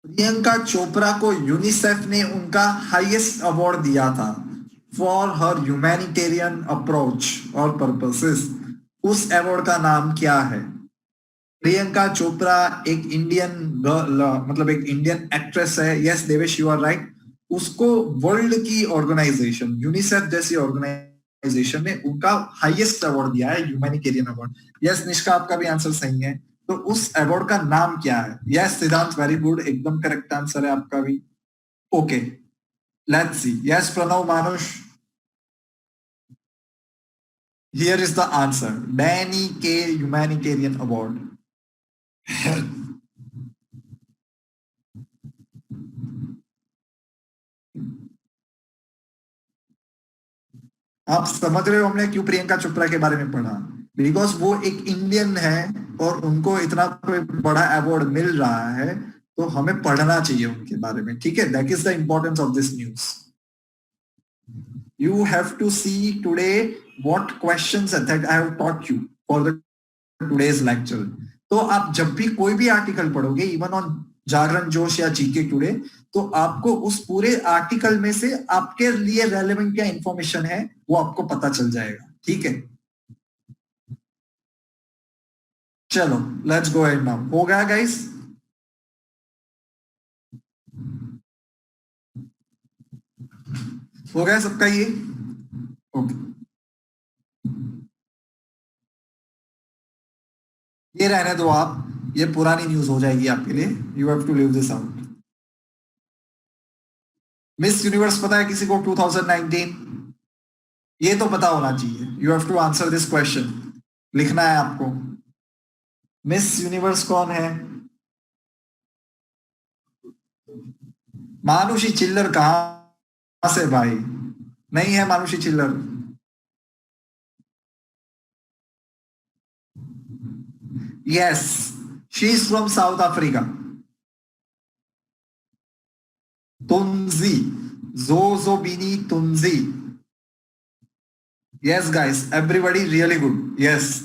Priyanka Chopra को यूनिसेफ ने उनका हाईएस्ट अवार्ड दिया था फॉर हर ह्यूमैनिटेरियन अप्रोच और पर्पसेस। उस अवार्ड का नाम क्या है? प्रियंका चोपड़ा एक इंडियन गर्ल, मतलब एक इंडियन एक्ट्रेस है। Yes Devesh, you are right. उसको वर्ल्ड की ऑर्गेनाइजेशन यूनिसेफ जैसी ऑर्गेनाइजेशन ने उनका हाईएस्ट अवार्ड दिया है, ह्यूमैनिटेरियन अवार्ड। यस निष्का, आपका भी आंसर सही है। तो उस अवार्ड का नाम क्या है? यस सिद्धांत, वेरी गुड, एकदम करेक्ट आंसर है आपका भी। Okay, let's see. Yes Pranav, Manush, here is the answer, Danny Kaye humanitarian award. आप समझ रहे हो हमने क्यों प्रियंका चोपड़ा के बारे में पढ़ा? बिकॉज वो एक इंडियन है और उनको इतना कोई बड़ा अवार्ड मिल रहा है, तो हमें पढ़ना चाहिए उनके बारे में, ठीक है। That is the importance of this news. You have to see today what questions that I have taught you for the today's lecture. तो आप जब भी कोई भी आर्टिकल पढ़ोगे इवन ऑन जागरण जोश या जीके टुडे, तो आपको उस पूरे आर्टिकल में से आपके लिए रेलेवेंट क्या इंफॉर्मेशन है वो आपको पता चल जाएगा, ठीक है। चलो लेट्स गो अहेड नाउ। हो गया गाइस? हो गया सबका ये? ओके, ये रहने दो आप, ये पुरानी न्यूज हो जाएगी आपके लिए। You have to live this out. Miss universe पता है किसी को 2019? ये तो पता होना चाहिए। You have to answer this question, लिखना है आपको। मिस यूनिवर्स कौन है? मानुषी चिल्लर कहां से भाई? नहीं है Manushi Chhillar. Yes, she is from South Africa. Tunzi, Zozibini Tunzi. Yes guys, everybody really good. Yes,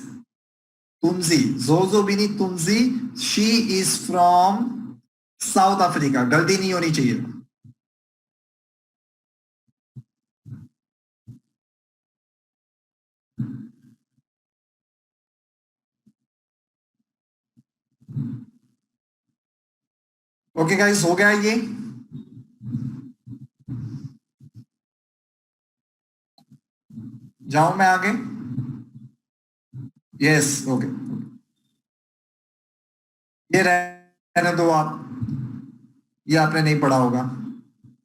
Tunzi, Zozibini Tunzi, she is from South Africa. गलती नहीं होनी चाहिए। ओके गाइस, हो गया ये? जाऊं मैं आगे? Yes, okay. ये रहने दो आप, ये आपने नहीं पढ़ा होगा,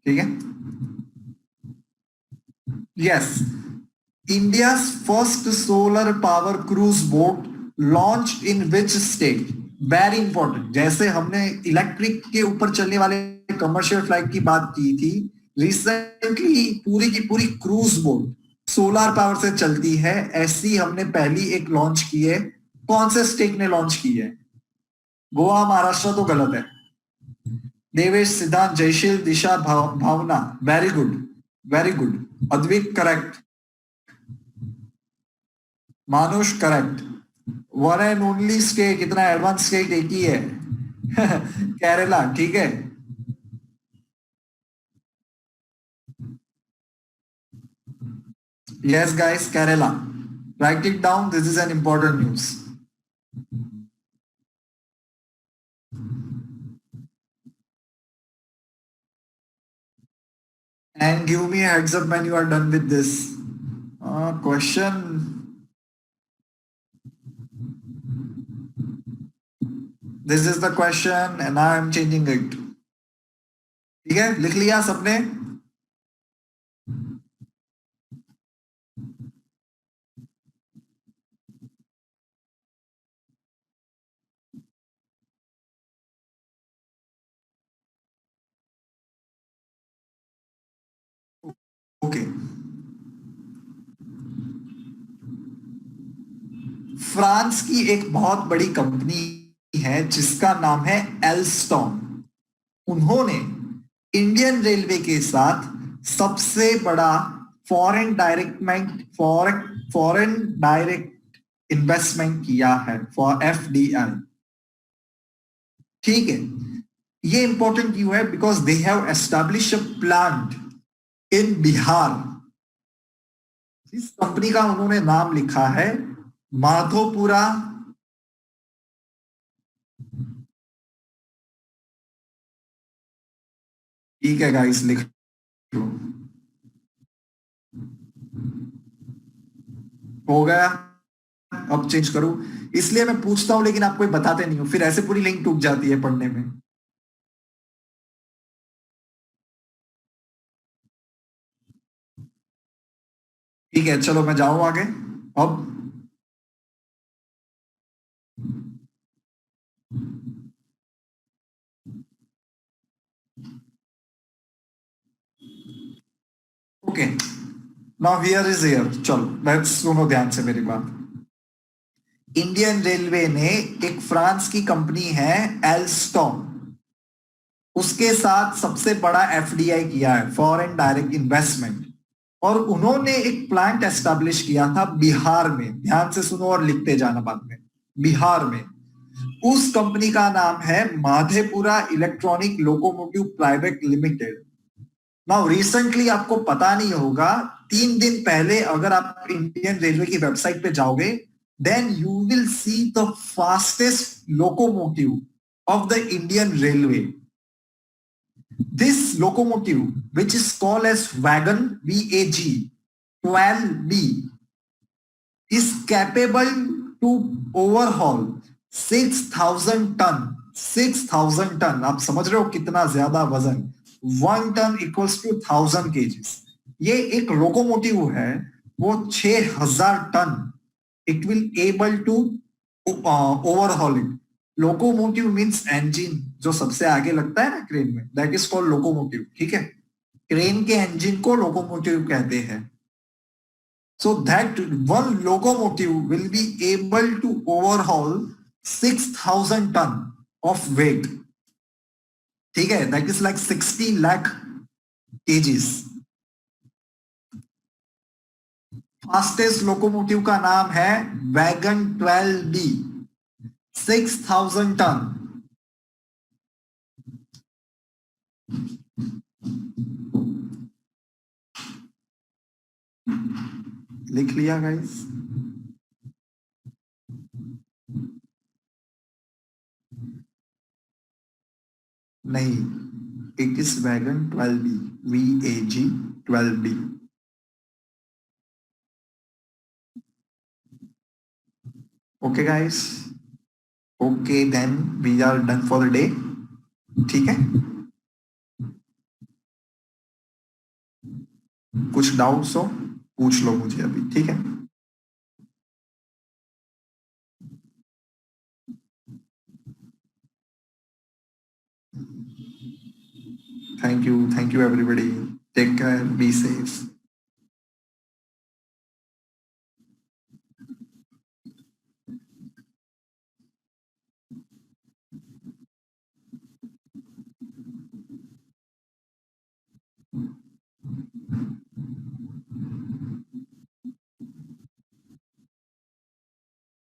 ठीक है। Yes, India first solar power cruise boat launch in which state? Very important. जैसे हमने इलेक्ट्रिक के ऊपर चलने वाले कमर्शियल फ्लाइट की बात की थी, रिसेंटली पूरी की पूरी क्रूज बोट सोलर पावर से चलती है, ऐसी हमने पहली एक लॉन्च की है। कौन से स्टेट ने लॉन्च की है? गोवा, महाराष्ट्र तो गलत है। Devesh, Siddhant, Jayshil, Disha, Bhavna. Very good, very good. Advik correct. Manush correct. One and only state, इतना एडवांस स्टेट एक ही है केरला, ठीक है। Yes guys, Kerala. Write it down, this is an important news. And give me a heads up when you are done with this question. This is the question and I am changing it. ठीक है, लिख लिया सबने? Okay. France की एक बहुत बड़ी company है जिसका नाम है एल्स्टॉम। उन्होंने इंडियन रेलवे के साथ सबसे बड़ा फॉरेन डायरेक्ट इन्वेस्टमेंट किया है, फॉर एफडीआई। ठीक है, ये इंपॉर्टेंट क्यों है? Because they have establish a plant in Bihar. इस कंपनी का उन्होंने नाम लिखा है माधोपुरा। ठीक है गाइस, लिख लो। हो गया? अब चेंज करूं? इसलिए मैं पूछता हूं लेकिन आप कोई बताते नहीं हो, फिर ऐसे पूरी लिंक टूट जाती है पढ़ने में। ठीक है, चलो मैं जाऊं आगे अब। Okay, now here is here. चलो लेट्स सुनो ध्यान से मेरी बात। इंडियन रेलवे ने एक फ्रांस की कंपनी है एल्स्टॉम, उसके साथ सबसे बड़ा एफडीआई किया है, फॉरेन डायरेक्ट इन्वेस्टमेंट। और उन्होंने एक प्लांट एस्टेब्लिश किया था बिहार में, ध्यान से सुनो और लिखते जाना बाद में, बिहार में। उस कंपनी का नाम है Madhepura electronic locomotive private limited. Now recently आपको पता नहीं होगा, 3 दिन पहले अगर आप इंडियन रेलवे की वेबसाइट पे जाओगे, then you will see the fastest locomotive of the Indian railway. This locomotive, which is called as wagon VAG 12B, is capable to overhaul 6,000 ton. 6,000 ton, आप समझ रहे हो कितना ज्यादा वजन। 1 टन इक्वल्स टू 1,000 kgs। ये एक लोकोमोटिव है, वो 6,000 ton it will able to overhaul it. Locomotive means engine जो सबसे आगे लगता है ना क्रेन में, दैट इज कॉल्ड लोकोमोटिव, ठीक है। क्रेन के इंजन को लोकोमोटिव कहते हैं। So that one locomotive will be able to overhaul 6,000 ton of weight. ठीक है, that is like 60 lakh kgs। Fastest locomotive का नाम है वैगन 12B, 6,000 टन। लिख लिया गाइस? नहीं, it is wagon 12B, VAG 12B। Okay guys, okay then we are done for the day. ठीक है, कुछ डाउट्स हो पूछ लो मुझे अभी, ठीक है। Thank you everybody, take care, be safe।